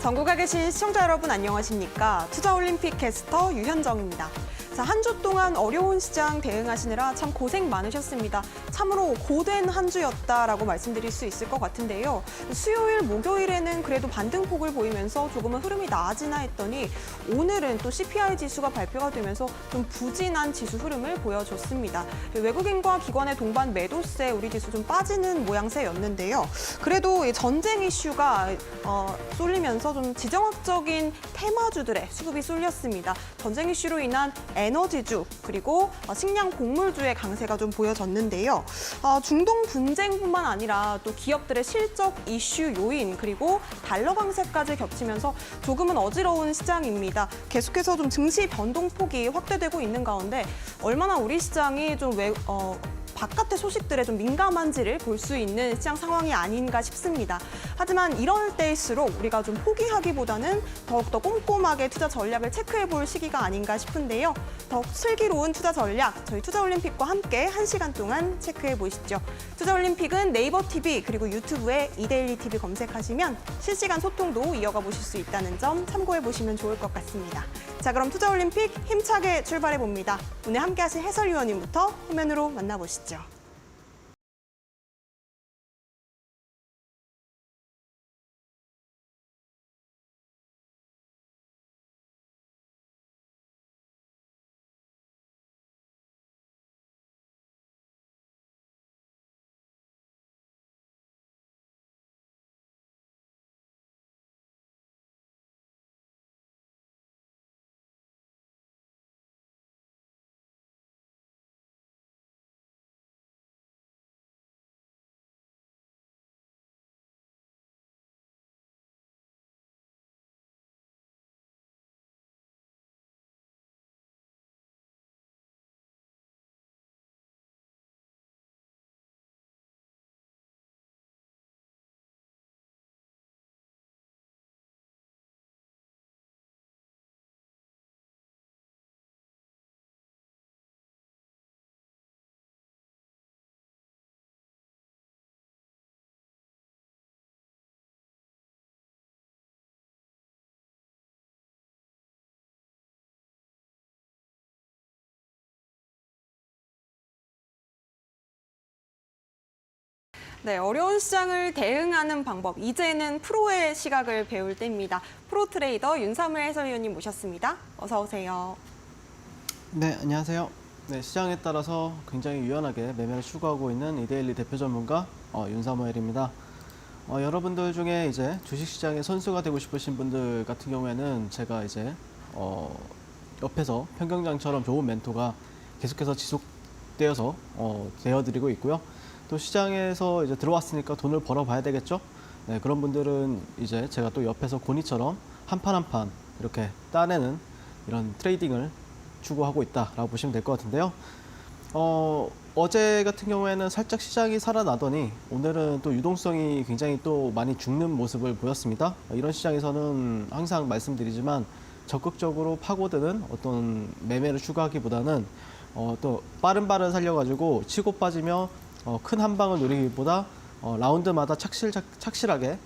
전국에 계신 시청자 여러분 안녕하십니까? 투자올림픽 캐스터 유현정입니다. 자, 한 주 동안 어려운 시장 대응하시느라 참 고생 많으셨습니다. 참으로 고된 한 주였다라고 말씀드릴 수 있을 것 같은데요. 수요일, 목요일에는 그래도 반등폭을 보이면서 조금은 흐름이 나아지나 했더니 오늘은 또 CPI 지수가 발표가 되면서 좀 부진한 지수 흐름을 보여줬습니다. 외국인과 기관의 동반 매도세 우리 지수 좀 빠지는 모양새였는데요. 그래도 전쟁 이슈가 쏠리면서 좀 지정학적인 테마주들의 수급이 쏠렸습니다. 전쟁 이슈로 인한 에너지주 그리고 식량 곡물주의 강세가 좀 보여졌는데요. 중동 분쟁뿐만 아니라 또 기업들의 실적 이슈 요인 그리고 달러 강세까지 겹치면서 조금은 어지러운 시장입니다. 계속해서 좀 증시 변동폭이 확대되고 있는 가운데 얼마나 우리 시장이 좀 바깥의 소식들에 좀 민감한지를 볼 수 있는 시장 상황이 아닌가 싶습니다. 하지만 이럴 때일수록 우리가 좀 포기하기보다는 더욱더 꼼꼼하게 투자 전략을 체크해 볼 시기가 아닌가 싶은데요. 더욱 슬기로운 투자 전략, 저희 투자올림픽과 함께 1시간 동안 체크해 보시죠. 투자올림픽은 네이버 TV 그리고 유튜브에 이데일리 TV 검색하시면 실시간 소통도 이어가 보실 수 있다는 점 참고해 보시면 좋을 것 같습니다. 자, 그럼 투자올림픽 힘차게 출발해 봅니다. 오늘 함께 하실 해설위원님부터 화면으로 만나보시죠. 네, 어려운 시장을 대응하는 방법, 이제는 프로의 시각을 배울 때입니다. 프로 트레이더 윤삼을 해설위원님 모셨습니다. 어서 오세요. 네, 안녕하세요. 네, 시장에 따라서 굉장히 유연하게 매매를 추구하고 있는 이데일리 대표 전문가 윤사무엘입니다. 여러분들 중에 이제 주식시장의 선수가 되고 싶으신 분들 같은 경우에는 제가 이제 옆에서 평경장처럼 좋은 멘토가 계속해서 지속되어서 되어드리고 있고요. 또 시장에서 이제 들어왔으니까 돈을 벌어봐야 되겠죠? 네, 그런 분들은 이제 제가 또 옆에서 고니처럼 한 판 한 판 이렇게 따내는 이런 트레이딩을 추구하고 있다라고 보시면 될 것 같은데요. 어제 같은 경우에는 살짝 시장이 살아나더니 오늘은 또 유동성이 굉장히 또 많이 죽는 모습을 보였습니다. 이런 시장에서는 항상 말씀드리지만 적극적으로 파고드는 어떤 매매를 추구하기보다는 또 빠른 발을 살려가지고 치고 빠지며 큰 한 방을 노리기보다 라운드마다 착실하게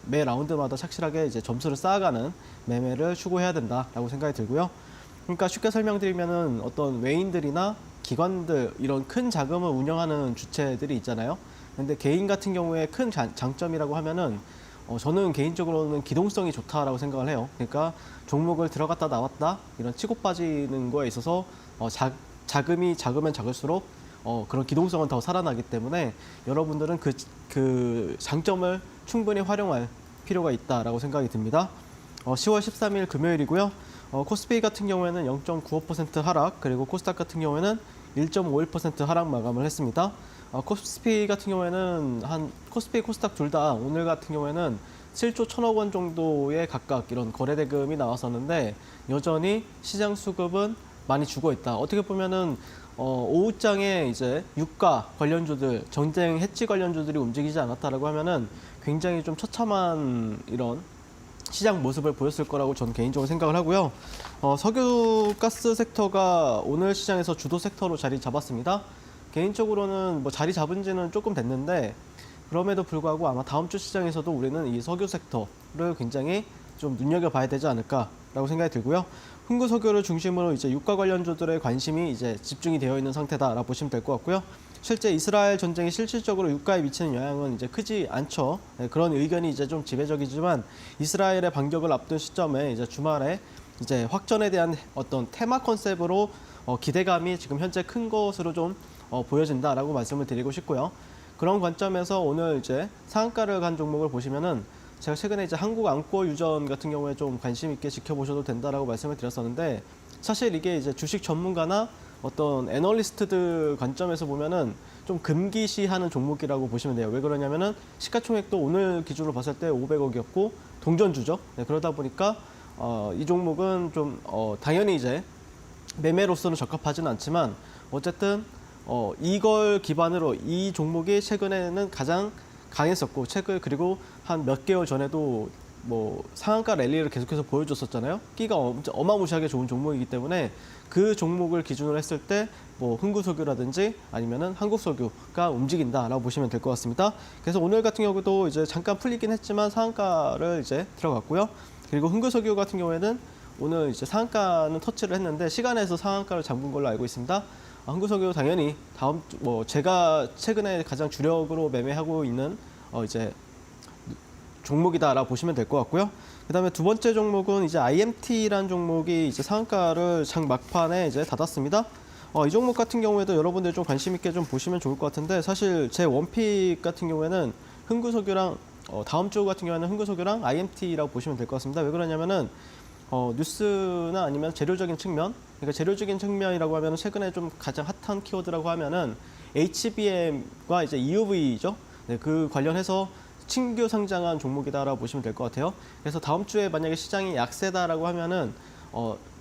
매 라운드마다 착실하게 이제 점수를 쌓아가는 매매를 추구해야 된다라고 생각이 들고요. 그러니까 쉽게 설명드리면은 어떤 외인들이나 기관들 이런 큰 자금을 운영하는 주체들이 있잖아요. 근데 개인 같은 경우에 큰 장점이라고 하면은 저는 개인적으로는 기동성이 좋다라고 생각을 해요. 그러니까 종목을 들어갔다 나왔다 이런 치고 빠지는 거에 있어서 자금이 작으면 작을수록 그런 기동성은 더 살아나기 때문에 여러분들은 그 장점을 충분히 활용할 필요가 있다라고 생각이 듭니다. 10월 13일 금요일이고요. 코스피 같은 경우에는 0.95% 하락, 그리고 코스닥 같은 경우에는 1.51% 하락 마감을 했습니다. 코스피 같은 경우에는 코스피, 코스닥 둘 다 오늘 같은 경우에는 7조 1천억 원 정도의 각각 이런 거래대금이 나왔었는데 여전히 시장 수급은 많이 죽어 있다. 어떻게 보면은 오후장에 이제 유가 관련주들, 전쟁 해치 관련주들이 움직이지 않았다라고 하면은 굉장히 좀 처참한 이런 시장 모습을 보였을 거라고 저는 개인적으로 생각을 하고요. 석유 가스 섹터가 오늘 시장에서 주도 섹터로 자리 잡았습니다. 개인적으로는 뭐 자리 잡은 지는 조금 됐는데 그럼에도 불구하고 아마 다음 주 시장에서도 우리는 이 석유 섹터를 굉장히 좀 눈여겨봐야 되지 않을까라고 생각이 들고요. 흥구석유를 중심으로 이제 유가 관련주들의 관심이 이제 집중이 되어 있는 상태다라고 보시면 될 것 같고요. 실제 이스라엘 전쟁이 실질적으로 유가에 미치는 영향은 이제 크지 않죠. 네, 그런 의견이 이제 좀 지배적이지만 이스라엘의 반격을 앞둔 시점에 이제 주말에 이제 확전에 대한 어떤 테마 컨셉으로 기대감이 지금 현재 큰 것으로 좀 보여진다라고 말씀을 드리고 싶고요. 그런 관점에서 오늘 이제 상한가를 간 종목을 보시면은 제가 최근에 이제 한국 안고 유전 같은 경우에 좀 관심 있게 지켜보셔도 된다라고 말씀을 드렸었는데 사실 이게 이제 주식 전문가나 어떤 애널리스트들 관점에서 보면은 좀 금기시하는 종목이라고 보시면 돼요. 왜 그러냐면은 시가총액도 오늘 기준으로 봤을 때 500억이었고 동전주죠. 네, 그러다 보니까 이 종목은 좀 당연히 이제 매매로서는 적합하지는 않지만 어쨌든 이걸 기반으로 이 종목이 최근에는 가장 강했었고 그리고 한 몇 개월 전에도 뭐 상한가 랠리를 계속해서 보여줬었잖아요. 끼가 어마무시하게 좋은 종목이기 때문에 그 종목을 기준으로 했을 때 뭐 흥구석유라든지 아니면은 한국석유가 움직인다라고 보시면 될 것 같습니다. 그래서 오늘 같은 경우도 이제 잠깐 풀리긴 했지만 상한가를 이제 들어갔고요. 그리고 흥구석유 같은 경우에는 오늘 이제 상한가는 터치를 했는데 시간에서 상한가를 잠근 걸로 알고 있습니다. 흥구석유 당연히 제가 최근에 가장 주력으로 매매하고 있는 이제 종목이다라고 보시면 될 것 같고요. 그다음에 두 번째 종목은 이제 IMT라는 종목이 이제 상한가를 장 막판에 이제 닫았습니다. 이 종목 같은 경우에도 여러분들 좀 관심 있게 좀 보시면 좋을 것 같은데 사실 제 원픽 같은 경우에는 흥구석유랑 다음 주 같은 경우에는 흥구석유랑 IMT라고 보시면 될 것 같습니다. 왜 그러냐면은 뉴스나 아니면 재료적인 측면, 그러니까 재료적인 측면이라고 하면 최근에 좀 가장 핫한 키워드라고 하면은 HBM과 이제 EUV죠. 네, 그 관련해서 신규 상장한 종목이다라고 보시면 될 것 같아요. 그래서 다음 주에 만약에 시장이 약세다라고 하면은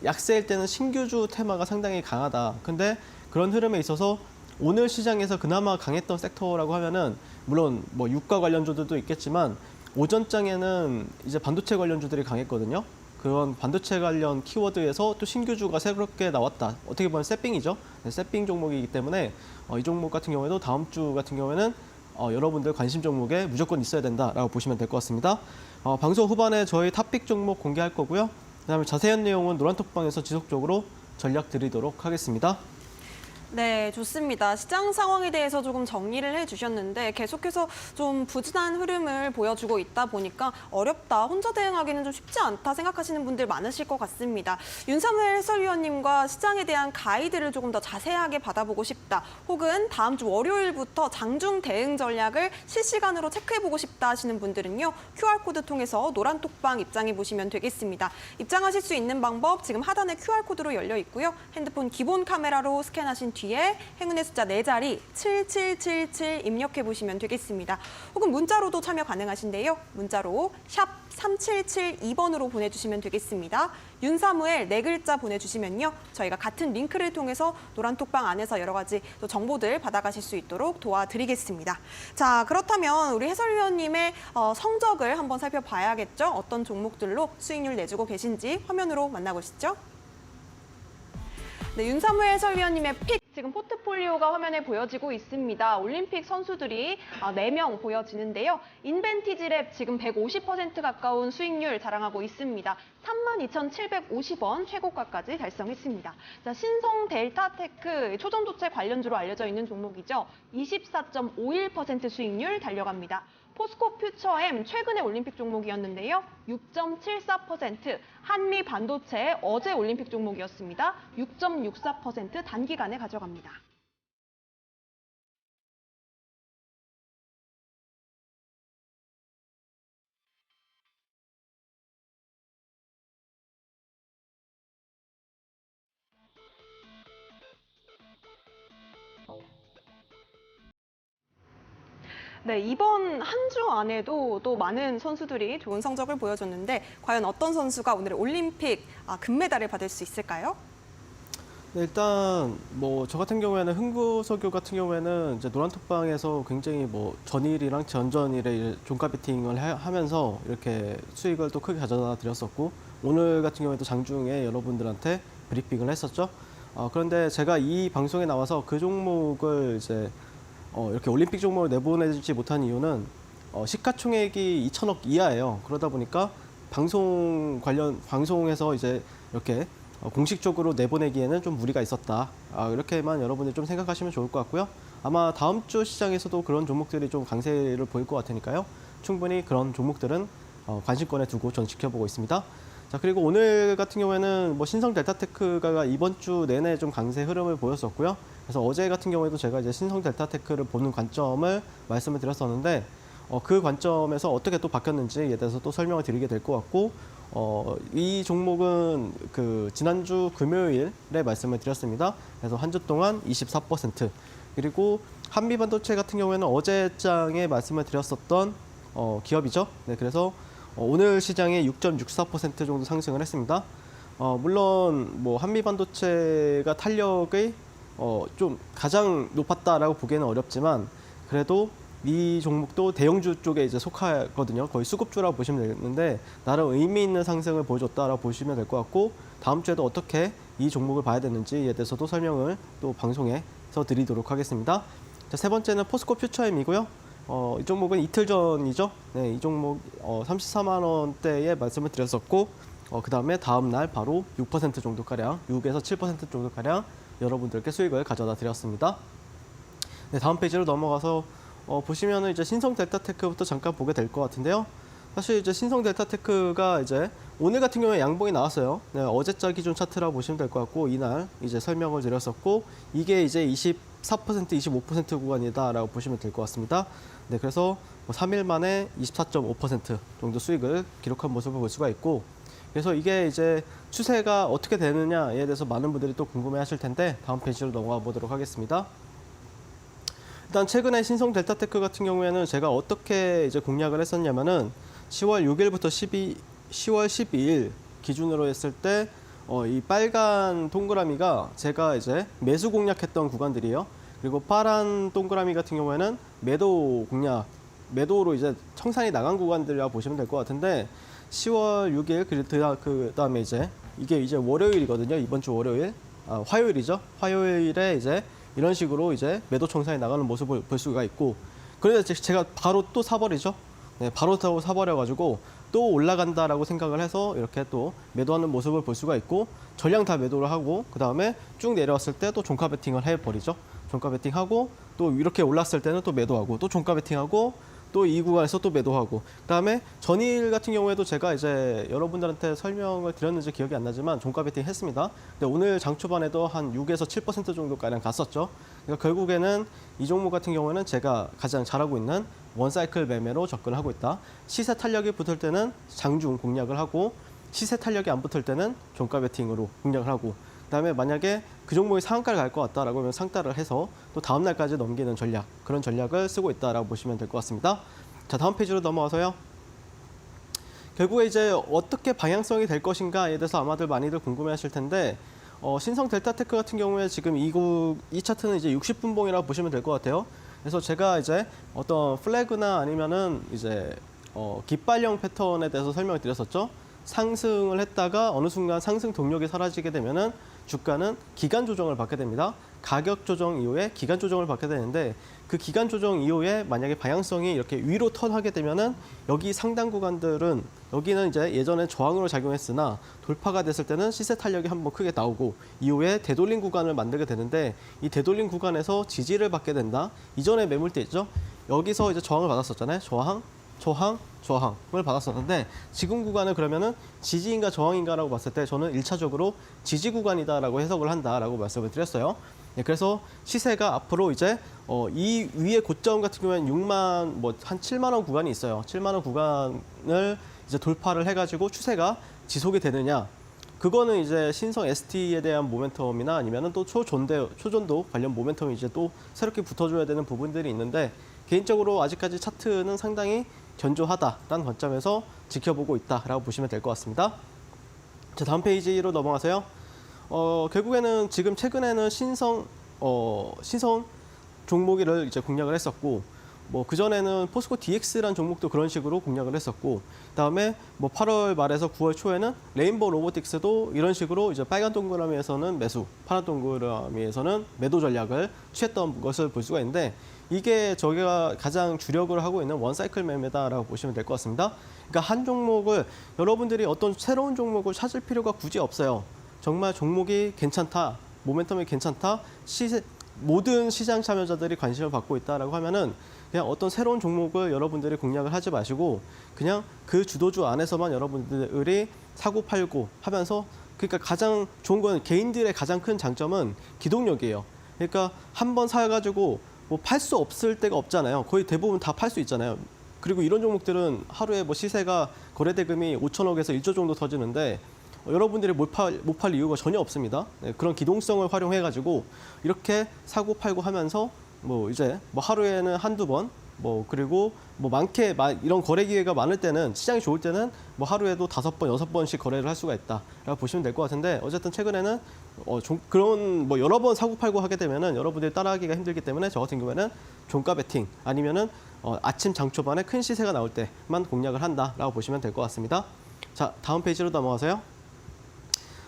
약세일 때는 신규주 테마가 상당히 강하다. 근데 그런 흐름에 있어서 오늘 시장에서 그나마 강했던 섹터라고 하면은 물론 뭐 유가 관련주들도 있겠지만 오전장에는 이제 반도체 관련주들이 강했거든요. 그런 반도체 관련 키워드에서 또 신규주가 새롭게 나왔다. 어떻게 보면 세핑이죠. 네, 세핑 종목이기 때문에 이 종목 같은 경우에도 다음 주 같은 경우에는 여러분들 관심 종목에 무조건 있어야 된다라고 보시면 될 것 같습니다. 방송 후반에 저희 탑픽 종목 공개할 거고요. 그다음에 자세한 내용은 노란톡방에서 지속적으로 전략 드리도록 하겠습니다. 네, 좋습니다. 시장 상황에 대해서 조금 정리를 해주셨는데 계속해서 좀 부진한 흐름을 보여주고 있다 보니까 어렵다, 혼자 대응하기는 좀 쉽지 않다 생각하시는 분들 많으실 것 같습니다. 윤사무엘 해설위원님과 시장에 대한 가이드를 조금 더 자세하게 받아보고 싶다, 혹은 다음 주 월요일부터 장중 대응 전략을 실시간으로 체크해보고 싶다 하시는 분들은요, QR코드 통해서 노란톡방 입장해 보시면 되겠습니다. 입장하실 수 있는 방법 지금 하단에 QR코드로 열려 있고요. 핸드폰 기본 카메라로 스캔하신 뒤에 행운의 숫자 4자리 7777 입력해 보시면 되겠습니다. 혹은 문자로도 참여 가능하신데요. 문자로 샵 3772번으로 보내주시면 되겠습니다. 윤사무엘 4글자 보내주시면요, 저희가 같은 링크를 통해서 노란톡방 안에서 여러 가지 또 정보들 받아가실 수 있도록 도와드리겠습니다. 자, 그렇다면 우리 해설위원님의 성적을 한번 살펴봐야겠죠. 어떤 종목들로 수익률 내주고 계신지 화면으로 만나보시죠. 네, 윤사무엘 해설위원님의 픽 지금 포트폴리오가 화면에 보여지고 있습니다. 올림픽 선수들이 4명 보여지는데요. 인벤티지랩 지금 150% 가까운 수익률 자랑하고 있습니다. 32,750원 최고가까지 달성했습니다. 자, 신성 델타테크 초전도체 관련주로 알려져 있는 종목이죠. 24.51% 수익률 달려갑니다. 포스코 퓨처엠 최근의 올림픽 종목이었는데요. 6.74%, 한미 반도체 어제 올림픽 종목이었습니다. 6.64% 단기간에 가져갑니다. 네, 이번 한 주 안에도 또 많은 선수들이 좋은 성적을 보여줬는데 과연 어떤 선수가 오늘 올림픽 금메달을 받을 수 있을까요? 네, 일단 뭐 저 같은 경우에는 흥구석유 같은 경우에는 이제 노란톡방에서 굉장히 뭐 전일이랑 전전일에 종가 베팅을 하면서 이렇게 수익을 또 크게 가져다 드렸었고 오늘 같은 경우에도 장중에 여러분들한테 브리핑을 했었죠. 그런데 제가 이 방송에 나와서 그 종목을 이제 이렇게 올림픽 종목을 내보내지 못한 이유는 시가총액이 2천억 이하예요. 그러다 보니까 방송에서 이제 이렇게 공식적으로 내보내기에는 좀 무리가 있었다. 이렇게만 여러분들 좀 생각하시면 좋을 것 같고요. 아마 다음 주 시장에서도 그런 종목들이 좀 강세를 보일 것 같으니까요. 충분히 그런 종목들은 관심권에 두고 전 지켜보고 있습니다. 자, 그리고 오늘 같은 경우에는 신성 델타테크가 이번 주 내내 좀 강세 흐름을 보였었고요. 그래서 어제 같은 경우에도 제가 이제 신성 델타테크를 보는 관점을 말씀을 드렸었는데, 그 관점에서 어떻게 또 바뀌었는지에 대해서 또 설명을 드리게 될 것 같고, 이 종목은 그 지난주 금요일에 말씀을 드렸습니다. 그래서 한 주 동안 24%, 그리고 한미반도체 같은 경우에는 어제 장에 말씀을 드렸었던 기업이죠. 네, 그래서 오늘 시장에 6.64% 정도 상승을 했습니다. 물론 한미반도체가 탄력이 좀 가장 높았다라고 보기에는 어렵지만, 그래도 이 종목도 대형주 쪽에 이제 속하거든요. 거의 수급주라고 보시면 되는데 나름 의미 있는 상승을 보여줬다라고 보시면 될 것 같고, 다음 주에도 어떻게 이 종목을 봐야 되는지에 대해서도 설명을 또 방송에서 드리도록 하겠습니다. 자, 세 번째는 포스코 퓨처엠이고요. 이 종목은 이틀 전이죠. 네, 이 종목 34만 원대에 말씀을 드렸었고, 그 다음에 다음 날 바로 6% 정도 가량, 6에서 7% 정도 가량 여러분들께 수익을 가져다 드렸습니다. 네, 다음 페이지로 넘어가서 보시면은 이제 신성 델타테크부터 잠깐 보게 될 것 같은데요. 사실 이제 신성 델타테크가 이제 오늘 같은 경우에 양봉이 나왔어요. 네, 어제자 기준 차트라고 보시면 될 것 같고, 이날 이제 설명을 드렸었고, 이게 이제 24%, 25% 구간이다라고 보시면 될 것 같습니다. 네, 그래서 3일 만에 24.5% 정도 수익을 기록한 모습을 볼 수가 있고, 그래서 이게 이제 추세가 어떻게 되느냐에 대해서 많은 분들이 또 궁금해하실 텐데 다음 페이지로 넘어가 보도록 하겠습니다. 일단 최근에 신성 델타테크 같은 경우에는 제가 어떻게 이제 공략을 했었냐면은 10월 6일부터 10월 12일 기준으로 했을 때 이 빨간 동그라미가 제가 이제 매수 공략했던 구간들이에요. 그리고 파란 동그라미 같은 경우에는 매도 공략, 매도로 이제 청산이 나간 구간들이라고 보시면 될 것 같은데, 10월 6일 그 다음에 이게 이제 월요일이거든요. 이번 주 월요일, 화요일이죠. 화요일에 이제 이런 식으로 이제 매도 청산이 나가는 모습을 볼 수가 있고, 그런데 제가 바로 또 사버리죠. 네, 바로 사버려가지고 또 올라간다라고 생각을 해서 이렇게 또 매도하는 모습을 볼 수가 있고, 전량 다 매도를 하고, 그 다음에 쭉 내려왔을 때 또 종가 베팅을 해버리죠. 종가 베팅하고, 또 이렇게 올랐을 때는 또 매도하고, 또 종가 베팅하고, 또 이 구간에서 또 매도하고, 그다음에 전일 같은 경우에도 제가 이제 여러분들한테 설명을 드렸는지 기억이 안 나지만 종가 베팅 했습니다. 근데 오늘 장 초반에도 한 6에서 7% 정도가량 갔었죠. 그러니까 결국에는 이 종목 같은 경우에는 제가 가장 잘하고 있는 원사이클 매매로 접근을 하고 있다. 시세 탄력이 붙을 때는 장중 공략을 하고, 시세 탄력이 안 붙을 때는 종가 베팅으로 공략을 하고, 그다음에 만약에 그 종목이 상한가를 갈 것 같다라고 하면 상따를 해서 또 다음 날까지 넘기는 전략, 그런 전략을 쓰고 있다라고 보시면 될 것 같습니다. 자, 다음 페이지로 넘어가서요. 결국에 이제 어떻게 방향성이 될 것인가에 대해서 아마들 많이들 궁금해하실 텐데, 신성 델타테크 같은 경우에 지금 이 차트는 이제 60분봉이라고 보시면 될 것 같아요. 그래서 제가 이제 어떤 플래그나 아니면은 이제 깃발형 패턴에 대해서 설명을 드렸었죠. 상승을 했다가 어느 순간 상승 동력이 사라지게 되면은 주가는 기간 조정을 받게 됩니다. 가격 조정 이후에 기간 조정을 받게 되는데, 그 기간 조정 이후에 만약에 방향성이 이렇게 위로 턴하게 되면은 여기 상단 구간들은, 여기는 이제 예전에 저항으로 작용했으나 돌파가 됐을 때는 시세 탄력이 한번 크게 나오고, 이후에 되돌림 구간을 만들게 되는데, 이 되돌림 구간에서 지지를 받게 된다. 이전에 매물대 있죠. 여기서 이제 저항을 받았었잖아요. 저항을 받았었는데, 지금 구간을 그러면은 지지인가 저항인가라고 봤을 때 저는 1차적으로 지지 구간이다라고 해석을 한다라고 말씀을 드렸어요. 네, 그래서 시세가 앞으로 이제 이 위에 고점 같은 경우에는 6만 한 7만 원 구간이 있어요. 7만 원 구간을 이제 돌파를 해가지고 추세가 지속이 되느냐, 그거는 이제 신성 ST에 대한 모멘텀이나 아니면은 또 초전도 관련 모멘텀이 이제 또 새롭게 붙어줘야 되는 부분들이 있는데, 개인적으로 아직까지 차트는 상당히 견조하다라는 관점에서 지켜보고 있다라고 보시면 될 것 같습니다. 자, 다음 페이지로 넘어가세요. 결국에는 지금 최근에는 신성 종목을 이제 공략을 했었고, 그전에는 포스코 DX라는 종목도 그런 식으로 공략을 했었고, 그다음에 8월 말에서 9월 초에는 레인보우 로보틱스도 이런 식으로 이제 빨간 동그라미에서는 매수, 파란 동그라미에서는 매도 전략을 취했던 것을 볼 수가 있는데, 이게 저희가 가장 주력을 하고 있는 원사이클 매매다라고 보시면 될 것 같습니다. 그러니까 한 종목을 여러분들이 어떤 새로운 종목을 찾을 필요가 굳이 없어요. 정말 종목이 괜찮다, 모멘텀이 괜찮다, 모든 시장 참여자들이 관심을 받고 있다라고 하면은 그냥 어떤 새로운 종목을 여러분들이 공략을 하지 마시고 그냥 그 주도주 안에서만 여러분들이 사고 팔고 하면서 그러니까 가장 좋은 건 개인들의 가장 큰 장점은 기동력이에요. 그러니까 한 번 사가지고 뭐 팔 수 없을 때가 없잖아요. 거의 대부분 다 팔 수 있잖아요. 그리고 이런 종목들은 하루에 뭐 시세가 거래 대금이 5천억에서 1조 정도 터지는데 여러분들이 못 팔 이유가 전혀 없습니다. 네, 그런 기동성을 활용해가지고 이렇게 사고 팔고 하면서 뭐 이제 뭐 하루에는 한두 번 그리고 뭐 이런 거래 기회가 많을 때는 시장이 좋을 때는 뭐 하루에도 5번, 6번씩 거래를 할 수가 있다라고 보시면 될 것 같은데 어쨌든 최근에는 그런 뭐 여러 번 사고 팔고 하게 되면은 여러분들이 따라하기가 힘들기 때문에 저 같은 경우에는 종가 베팅 아니면은 아침 장 초반에 큰 시세가 나올 때만 공략을 한다라고 보시면 될 것 같습니다. 자, 다음 페이지로 넘어가세요.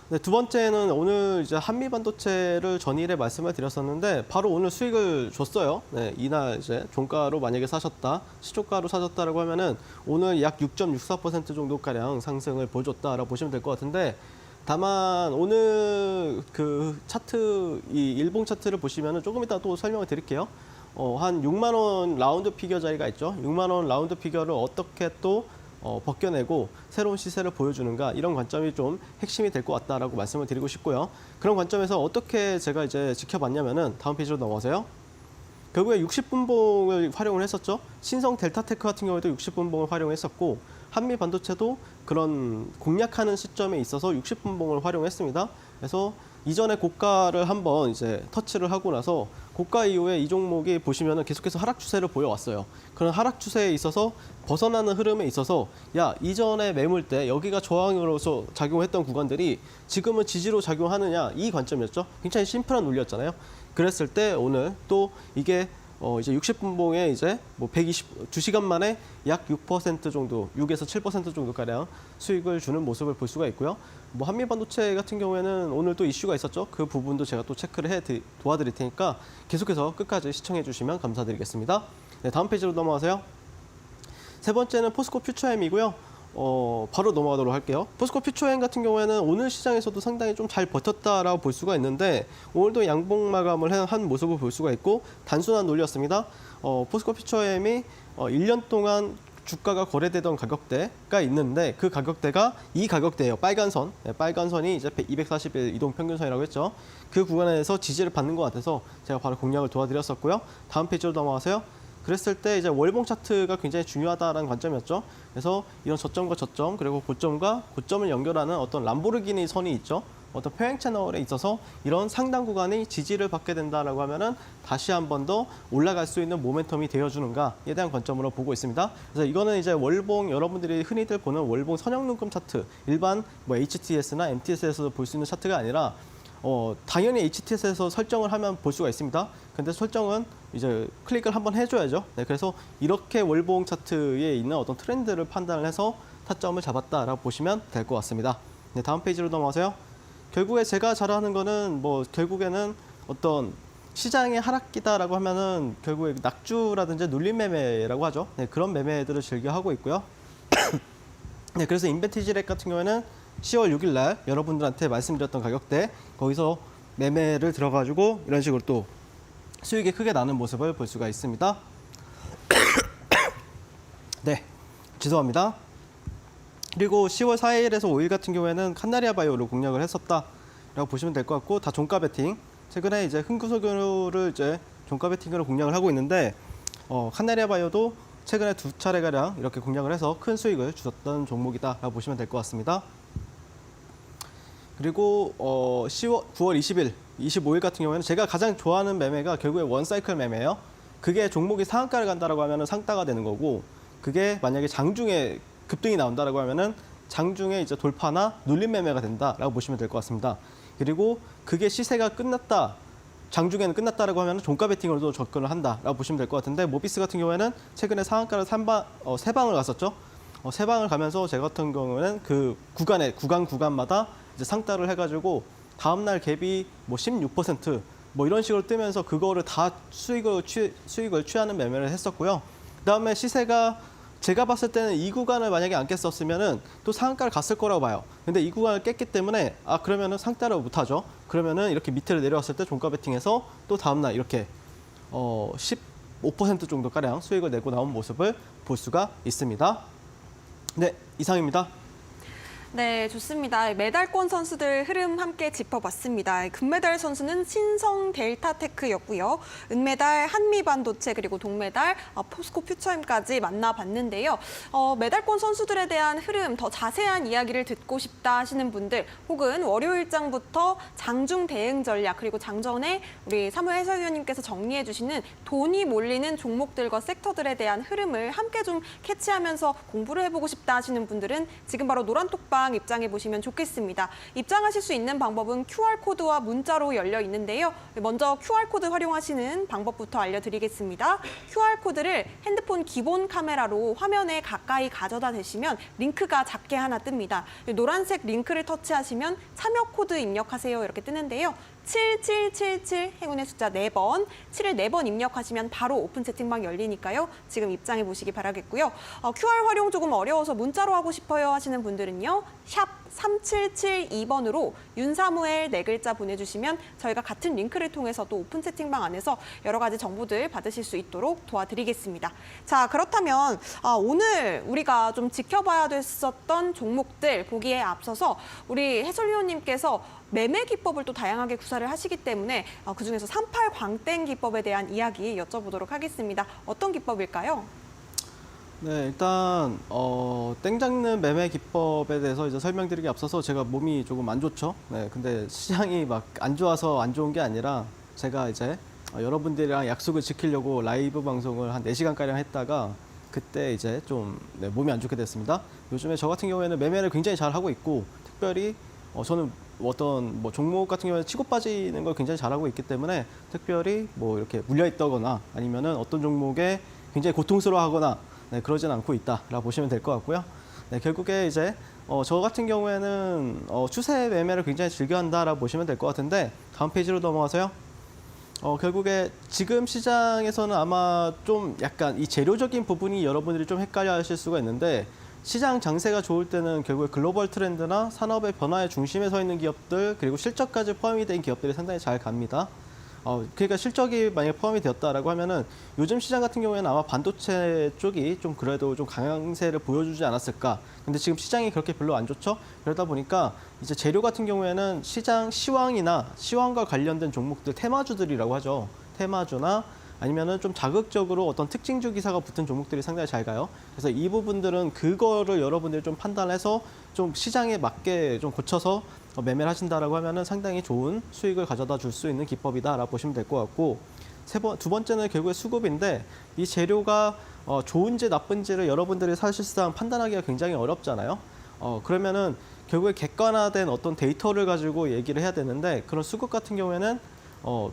네, 두 번째는 오늘 이제 한미 반도체를 전일에 말씀을 드렸었는데 바로 오늘 수익을 줬어요. 네, 이날 이제 종가로 만약에 사셨다, 시초가로 사셨다라고 하면은 오늘 약 6.64% 정도 가량 상승을 보여줬다라고 보시면 될 것 같은데 다만 오늘 그 차트 이 일봉 차트를 보시면은 조금 이따 또 설명을 드릴게요. 한 6만 원 라운드 피겨 자리가 있죠. 6만 원 라운드 피겨를 어떻게 또 벗겨내고 새로운 시세를 보여주는가 이런 관점이 좀 핵심이 될 것 같다라고 말씀을 드리고 싶고요. 그런 관점에서 어떻게 제가 이제 지켜봤냐면은 다음 페이지로 넘어가세요. 결국에 60분봉을 활용을 했었죠. 신성 델타테크 같은 경우에도 60분봉을 활용했었고 한미 반도체도 그런 공략하는 시점에 있어서 60분봉을 활용했습니다. 그래서 이전에 고가를 한번 이제 터치를 하고 나서 고가 이후에 이 종목이 보시면은 계속해서 하락 추세를 보여왔어요. 그런 하락 추세에 있어서 벗어나는 흐름에 있어서 야 이전에 매물 때 여기가 저항으로서 작용했던 구간들이 지금은 지지로 작용하느냐 이 관점이었죠. 굉장히 심플한 논리였잖아요. 그랬을 때 오늘 또 이게 이제 60분봉에 이제 뭐 2시간 만에 약 6% 정도, 6에서 7% 정도 가량 수익을 주는 모습을 볼 수가 있고요. 뭐 한미 반도체 같은 경우에는 오늘 또 이슈가 있었죠. 그 부분도 제가 또 체크를 도와드릴 테니까 계속해서 끝까지 시청해 주시면 감사드리겠습니다. 네, 다음 페이지로 넘어가세요. 세 번째는 포스코 퓨처엠이고요. 바로 넘어가도록 할게요. 포스코 퓨처엠 같은 경우에는 오늘 시장에서도 상당히 좀 잘 버텼다라고 볼 수가 있는데 오늘도 양봉 마감을 한 모습을 볼 수가 있고 단순한 논리였습니다. 포스코 퓨처엠이 1년 동안 주가가 거래되던 가격대가 있는데 그 가격대가 이 가격대예요. 빨간 선. 네, 빨간 선이 이제 240일 이동 평균선이라고 했죠. 그 구간에서 지지를 받는 것 같아서 제가 바로 공략을 도와드렸었고요. 다음 페이지로 넘어가세요. 그랬을 때 이제 월봉 차트가 굉장히 중요하다라는 관점이었죠. 그래서 이런 저점과 저점 그리고 고점과 고점을 연결하는 어떤 람보르기니 선이 있죠. 어떤 평행 채널에 있어서 이런 상당 구간이 지지를 받게 된다라고 하면은 다시 한 번 더 올라갈 수 있는 모멘텀이 되어주는가에 대한 관점으로 보고 있습니다. 그래서 이거는 이제 월봉 여러분들이 흔히들 보는 월봉 선형눈금 차트 일반 뭐 HTS나 MTS에서 볼 수 있는 차트가 아니라 당연히 HTS에서 설정을 하면 볼 수가 있습니다. 근데 설정은 이제 클릭을 한번 해줘야죠. 네, 그래서 이렇게 월봉 차트에 있는 어떤 트렌드를 판단을 해서 타점을 잡았다라고 보시면 될 것 같습니다. 네, 다음 페이지로 넘어가세요. 결국에 제가 잘하는 거는 뭐 결국에는 어떤 시장의 하락기다라고 하면은 결국에 낙주라든지 눌림 매매라고 하죠. 네, 그런 매매들을 즐겨 하고 있고요. 네, 그래서 인벤티지렉 같은 경우에는 10월 6일 날 여러분들한테 말씀드렸던 가격대 거기서 매매를 들어가지고 이런 식으로 또 수익이 크게 나는 모습을 볼 수가 있습니다. 네, 죄송합니다. 그리고 10월 4일에서 5일 같은 경우에는 칸나리아 바이오를 공략을 했었다라고 보시면 될 것 같고 다 종가 베팅. 최근에 이제 흥구석유를 이제 종가 베팅으로 공략을 하고 있는데 칸나리아 바이오도 최근에 2차례가량 이렇게 공략을 해서 큰 수익을 주셨던 종목이다라고 보시면 될 것 같습니다. 그리고 9월 20일, 25일 같은 경우에는 제가 가장 좋아하는 매매가 결국에 원사이클 매매예요. 그게 종목이 상한가를 간다라고 하면은 상따가 되는 거고 그게 만약에 장중에 급등이 나온다라고 하면은 장중에 이제 돌파나 눌림 매매가 된다라고 보시면 될 것 같습니다. 그리고 그게 시세가 끝났다. 장중에는 끝났다라고 하면 종가 베팅으로도 접근을 한다라고 보시면 될 것 같은데 모비스 같은 경우에는 최근에 상한가를 세 방을 갔었죠. 세 방을 가면서 제 같은 경우는 그 구간마다 이제 상따를 해가지고 다음날 갭이 뭐 16% 뭐 이런 식으로 뜨면서 그거를 다 수익을 취하는 매매를 했었고요. 그다음에 시세가 제가 봤을 때는 이 구간을 만약에 안 깼었으면은 또 상한가를 갔을 거라고 봐요. 근데 이 구간을 깼기 때문에 그러면은 상따를 못 하죠. 그러면은 이렇게 밑으로 내려왔을 때 종가 베팅해서 또 다음날 이렇게 15% 정도 가량 수익을 내고 나온 모습을 볼 수가 있습니다. 네, 이상입니다. 네, 좋습니다. 메달권 선수들 흐름 함께 짚어봤습니다. 금메달 선수는 신성 델타테크였고요. 은메달 한미반도체 그리고 동메달 포스코 퓨처엠까지 만나봤는데요. 메달권 선수들에 대한 흐름 더 자세한 이야기를 듣고 싶다 하시는 분들 혹은 월요일장부터 장중 대응 전략 그리고 장전에 우리 사무엘 해설위원님께서 정리해 주시는 돈이 몰리는 종목들과 섹터들에 대한 흐름을 함께 좀 캐치하면서 공부를 해보고 싶다 하시는 분들은 지금 바로 노란톡방 입장해 보시면 좋겠습니다. 입장하실 수 있는 방법은 QR코드와 문자로 열려 있는데요. 먼저 QR코드 활용하시는 방법부터 알려드리겠습니다. QR코드를 핸드폰 기본 카메라로 화면에 가까이 가져다 대시면 링크가 작게 하나 뜹니다. 노란색 링크를 터치하시면 참여 코드 입력하세요 이렇게 뜨는데요. 7777 행운의 숫자 4번, 7을 4번 입력하시면 바로 오픈 채팅방 열리니까요. 지금 입장해 보시기 바라겠고요. QR 활용 조금 어려워서 문자로 하고 싶어요 하시는 분들은요. 샵 3772번으로 윤사무엘 4글자 보내주시면 저희가 같은 링크를 통해서 또 오픈 채팅방 안에서 여러 가지 정보들 받으실 수 있도록 도와드리겠습니다. 자, 그렇다면 오늘 우리가 좀 지켜봐야 됐었던 종목들 보기에 앞서서 우리 해설위원님께서 매매 기법을 또 다양하게 구사를 하시기 때문에 그중에서 38 광땡 기법에 대한 이야기 여쭤보도록 하겠습니다. 어떤 기법일까요? 네, 일단 땡 잡는 매매 기법에 대해서 이제 설명드리기 앞서서 제가 몸이 조금 안 좋죠. 네, 근데 시장이 막 안 좋아서 안 좋은 게 아니라 제가 이제 여러분들이랑 약속을 지키려고 라이브 방송을 한 4시간가량 했다가 그때 이제 좀 몸이 안 좋게 됐습니다. 요즘에 저 같은 경우에는 매매를 굉장히 잘 하고 있고 특별히 저는 어떤 종목 같은 경우에 치고 빠지는 걸 굉장히 잘하고 있기 때문에 특별히 이렇게 물려 있다거나 아니면은 어떤 종목에 굉장히 고통스러워하거나 그러진 않고 있다라고 보시면 될 것 같고요. 네, 결국에 이제 저 같은 경우에는 추세 매매를 굉장히 즐겨한다라고 보시면 될 것 같은데 다음 페이지로 넘어가서요. 결국에 지금 시장에서는 아마 좀 약간 이 재료적인 부분이 여러분들이 좀 헷갈려 하실 수가 있는데 시장 장세가 좋을 때는 결국에 글로벌 트렌드나 산업의 변화의 중심에 서 있는 기업들 그리고 실적까지 포함이 된 기업들이 상당히 잘 갑니다. 그러니까 실적이 만약에 포함이 되었다라고 하면은 요즘 시장 같은 경우에는 아마 반도체 쪽이 좀 그래도 좀 강세를 보여주지 않았을까. 근데 지금 시장이 그렇게 별로 안 좋죠. 그러다 보니까 이제 재료 같은 경우에는 시장 시황과 관련된 종목들 테마주들이라고 하죠. 테마주나 아니면은 좀 자극적으로 어떤 특징주 기사가 붙은 종목들이 상당히 잘 가요. 그래서 이 부분들은 그거를 여러분들이 좀 판단해서 좀 시장에 맞게 좀 고쳐서 매매를 하신다라고 하면은 상당히 좋은 수익을 가져다 줄 수 있는 기법이다라고 보시면 될 것 같고 두 번째는 결국에 수급인데 이 재료가 좋은지 나쁜지를 여러분들이 사실상 판단하기가 굉장히 어렵잖아요. 그러면은 결국에 객관화된 어떤 데이터를 가지고 얘기를 해야 되는데 그런 수급 같은 경우에는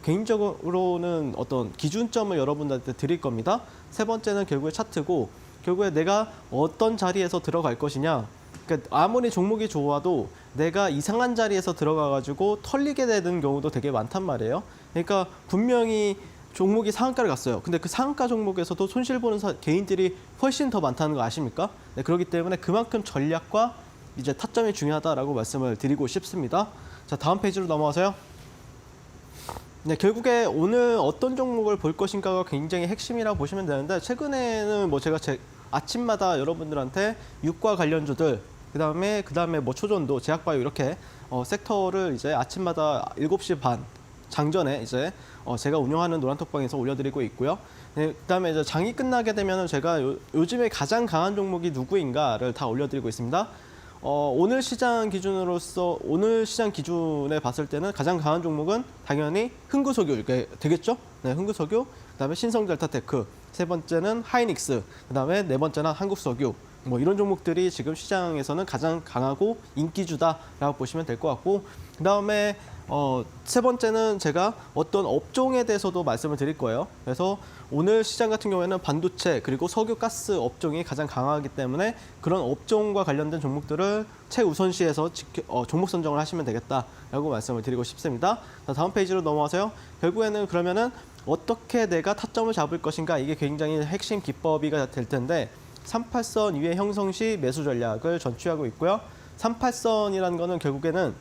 개인적으로는 어떤 기준점을 여러분들한테 드릴 겁니다. 세 번째는 결국에 차트고 결국에 내가 어떤 자리에서 들어갈 것이냐. 그러니까 아무리 종목이 좋아도 내가 이상한 자리에서 들어가가지고 털리게 되는 경우도 되게 많단 말이에요. 그러니까 분명히 종목이 상한가를 갔어요. 근데 그 상한가 종목에서도 손실 보는 개인들이 훨씬 더 많다는 거 아십니까? 네, 그렇기 때문에 그만큼 전략과 이제 타점이 중요하다라고 말씀을 드리고 싶습니다. 자, 다음 페이지로 넘어가서요. 네, 결국에 오늘 어떤 종목을 볼 것인가가 굉장히 핵심이라고 보시면 되는데 최근에는 제가 아침마다 여러분들한테 유가 관련주들 그다음에 초전도 제약바이오 이렇게 섹터를 이제 아침마다 7시 반 장전에 이제 제가 운영하는 노란톡방에서 올려드리고 있고요. 네, 그다음에 이제 장이 끝나게 되면 제가 요즘에 가장 강한 종목이 누구인가를 다 올려드리고 있습니다. 오늘 시장 기준에 봤을 때는 가장 강한 종목은 당연히 흥구석유 이렇게 되겠죠? 네, 흥구석유, 그다음에 신성델타테크, 세 번째는 하이닉스, 그다음에 네 번째는 한국석유. 뭐 이런 종목들이 지금 시장에서는 가장 강하고 인기주다라고 보시면 될 것 같고, 그다음에 세 번째는 제가 어떤 업종에 대해서도 말씀을 드릴 거예요. 그래서 오늘 시장 같은 경우에는 반도체 그리고 석유 가스 업종이 가장 강하기 때문에 그런 업종과 관련된 종목들을 최우선시해서 종목 선정을 하시면 되겠다라고 말씀을 드리고 싶습니다. 자, 다음 페이지로 넘어가세요. 결국에는 그러면은 어떻게 내가 타점을 잡을 것인가, 이게 굉장히 핵심 기법이가 될 텐데, 38선 위에 형성 시 매수 전략을 전취하고 있고요. 38선이라는 거는 결국에는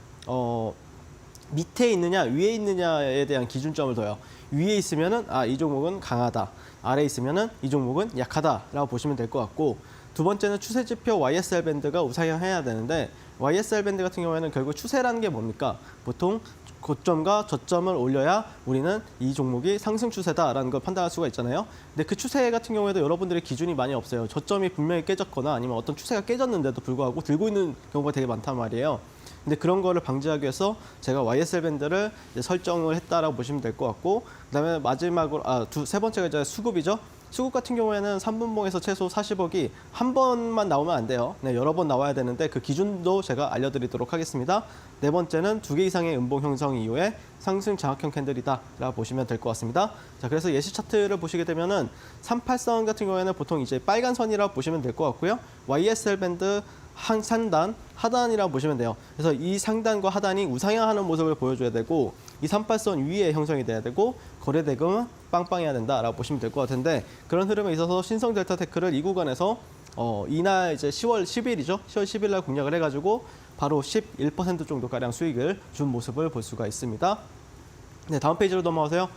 밑에 있느냐 위에 있느냐에 대한 기준점을 둬요. 위에 있으면은 이 종목은 강하다, 아래에 있으면은 이 종목은 약하다라고 보시면 될 것 같고, 두 번째는 추세 지표 YSL 밴드가 우상향해야 되는데, YSL 밴드 같은 경우에는 결국 추세라는 게 뭡니까? 보통 고점과 저점을 올려야 우리는 이 종목이 상승 추세다라는 걸 판단할 수가 있잖아요. 근데 그 추세 같은 경우에도 여러분들의 기준이 많이 없어요. 저점이 분명히 깨졌거나 아니면 어떤 추세가 깨졌는데도 불구하고 들고 있는 경우가 되게 많단 말이에요. 근데 그런 거를 방지하기 위해서 제가 YSL 밴드를 이제 설정을 했다라고 보시면 될 것 같고, 그다음에 마지막으로 세 번째가 이제 수급이죠. 수급 같은 경우에는 3분봉에서 최소 40억이 한 번만 나오면 안 돼요. 네, 여러 번 나와야 되는데 그 기준도 제가 알려드리도록 하겠습니다. 네 번째는 2개 이상의 음봉 형성 이후에 상승 장악형 캔들이다라고 보시면 될 것 같습니다. 자, 그래서 예시 차트를 보시게 되면은 38선 같은 경우에는 보통 이제 빨간 선이라고 보시면 될 것 같고요. YSL 밴드 상단, 하단이라고 보시면 돼요. 그래서 이 상단과 하단이 우상향하는 모습을 보여줘야 되고, 이 38선 위에 형성이 돼야 되고, 거래 대금은 빵빵해야 된다라고 보시면 될 것 같은데, 그런 흐름에 있어서 신성 델타 테크를 이 구간에서 이날 이제 10월 10일이죠. 10월 10일 날 공략을 해가지고 바로 11% 정도 가량 수익을 준 모습을 볼 수가 있습니다. 네, 다음 페이지로 넘어가세요.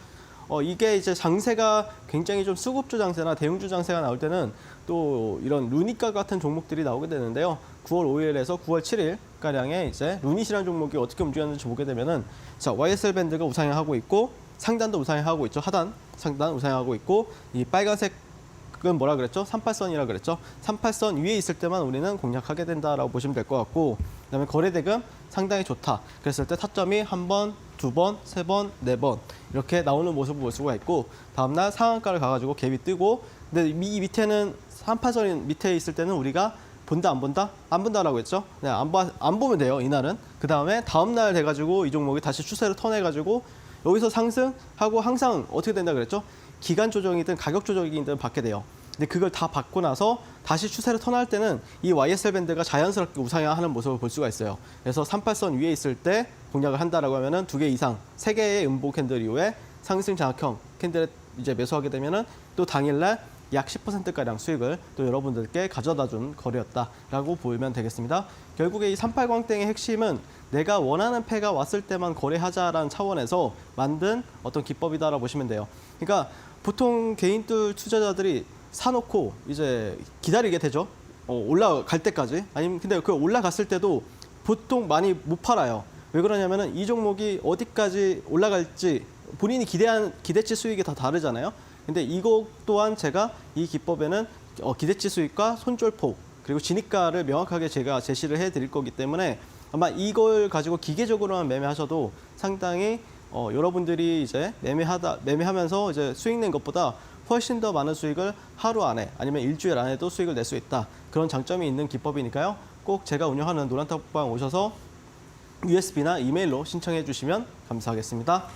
이게 이제 장세가 굉장히 좀 수급주 장세나 대형주 장세가 나올 때는 또 이런 루닛과 같은 종목들이 나오게 되는데요. 9월 5일에서 9월 7일 가량에 이제 루닛이라는 종목이 어떻게 움직였는지 보게 되면은, 자, YSL 밴드가 우상향하고 있고, 상단도 우상향하고 있죠. 하단, 상단 우상향하고 있고, 이 빨간색은 뭐라 그랬죠? 38선이라 그랬죠. 38선 위에 있을 때만 우리는 공략하게 된다라고 보시면 될 것 같고, 그다음에 거래대금 상당히 좋다. 그랬을 때 타점이 한 번, 두 번, 세 번, 네 번 이렇게 나오는 모습을 볼 수가 있고, 다음날 상한가를 가가지고 갭이 뜨고, 근데 이 밑에는 38선이 밑에 있을 때는 우리가 본다 안 본다? 안 본다라고 했죠. 네, 안 보면 돼요, 이날은. 그 다음에 다음날 돼가지고 이 종목이 다시 추세를 터내가지고 여기서 상승하고 항상 어떻게 된다 그랬죠? 기간 조정이든 가격 조정이든 받게 돼요. 근데 그걸 다 받고 나서 다시 추세를 턴할 때는 이 YSL 밴드가 자연스럽게 우상향하는 모습을 볼 수가 있어요. 그래서 38선 위에 있을 때 공략을 한다라고 하면은 2개 이상, 3개의 음봉 캔들 이후에 상승 장악형 캔들에 이제 매수하게 되면은 또 당일날 약 10%가량 수익을 또 여러분들께 가져다 준 거래였다라고 보면 되겠습니다. 결국에 이 38광땡의 핵심은 내가 원하는 패가 왔을 때만 거래하자라는 차원에서 만든 어떤 기법이다라고 보시면 돼요. 그러니까 보통 개인들 투자자들이 사놓고 이제 기다리게 되죠. 올라갈 때까지. 아니면 근데 그 올라갔을 때도 보통 많이 못 팔아요. 왜 그러냐면은 이 종목이 어디까지 올라갈지 본인이 기대치 수익이 다 다르잖아요. 근데 이것 또한 제가 이 기법에는 기대치 수익과 손절폭 그리고 진입가를 명확하게 제가 제시를 해드릴 거기 때문에 아마 이걸 가지고 기계적으로만 매매하셔도 상당히 여러분들이 이제 매매하면서 이제 수익 낸 것보다 훨씬 더 많은 수익을 하루 안에 아니면 일주일 안에도 수익을 낼 수 있다. 그런 장점이 있는 기법이니까요. 꼭 제가 운영하는 노란톡방 오셔서 USB나 이메일로 신청해 주시면 감사하겠습니다.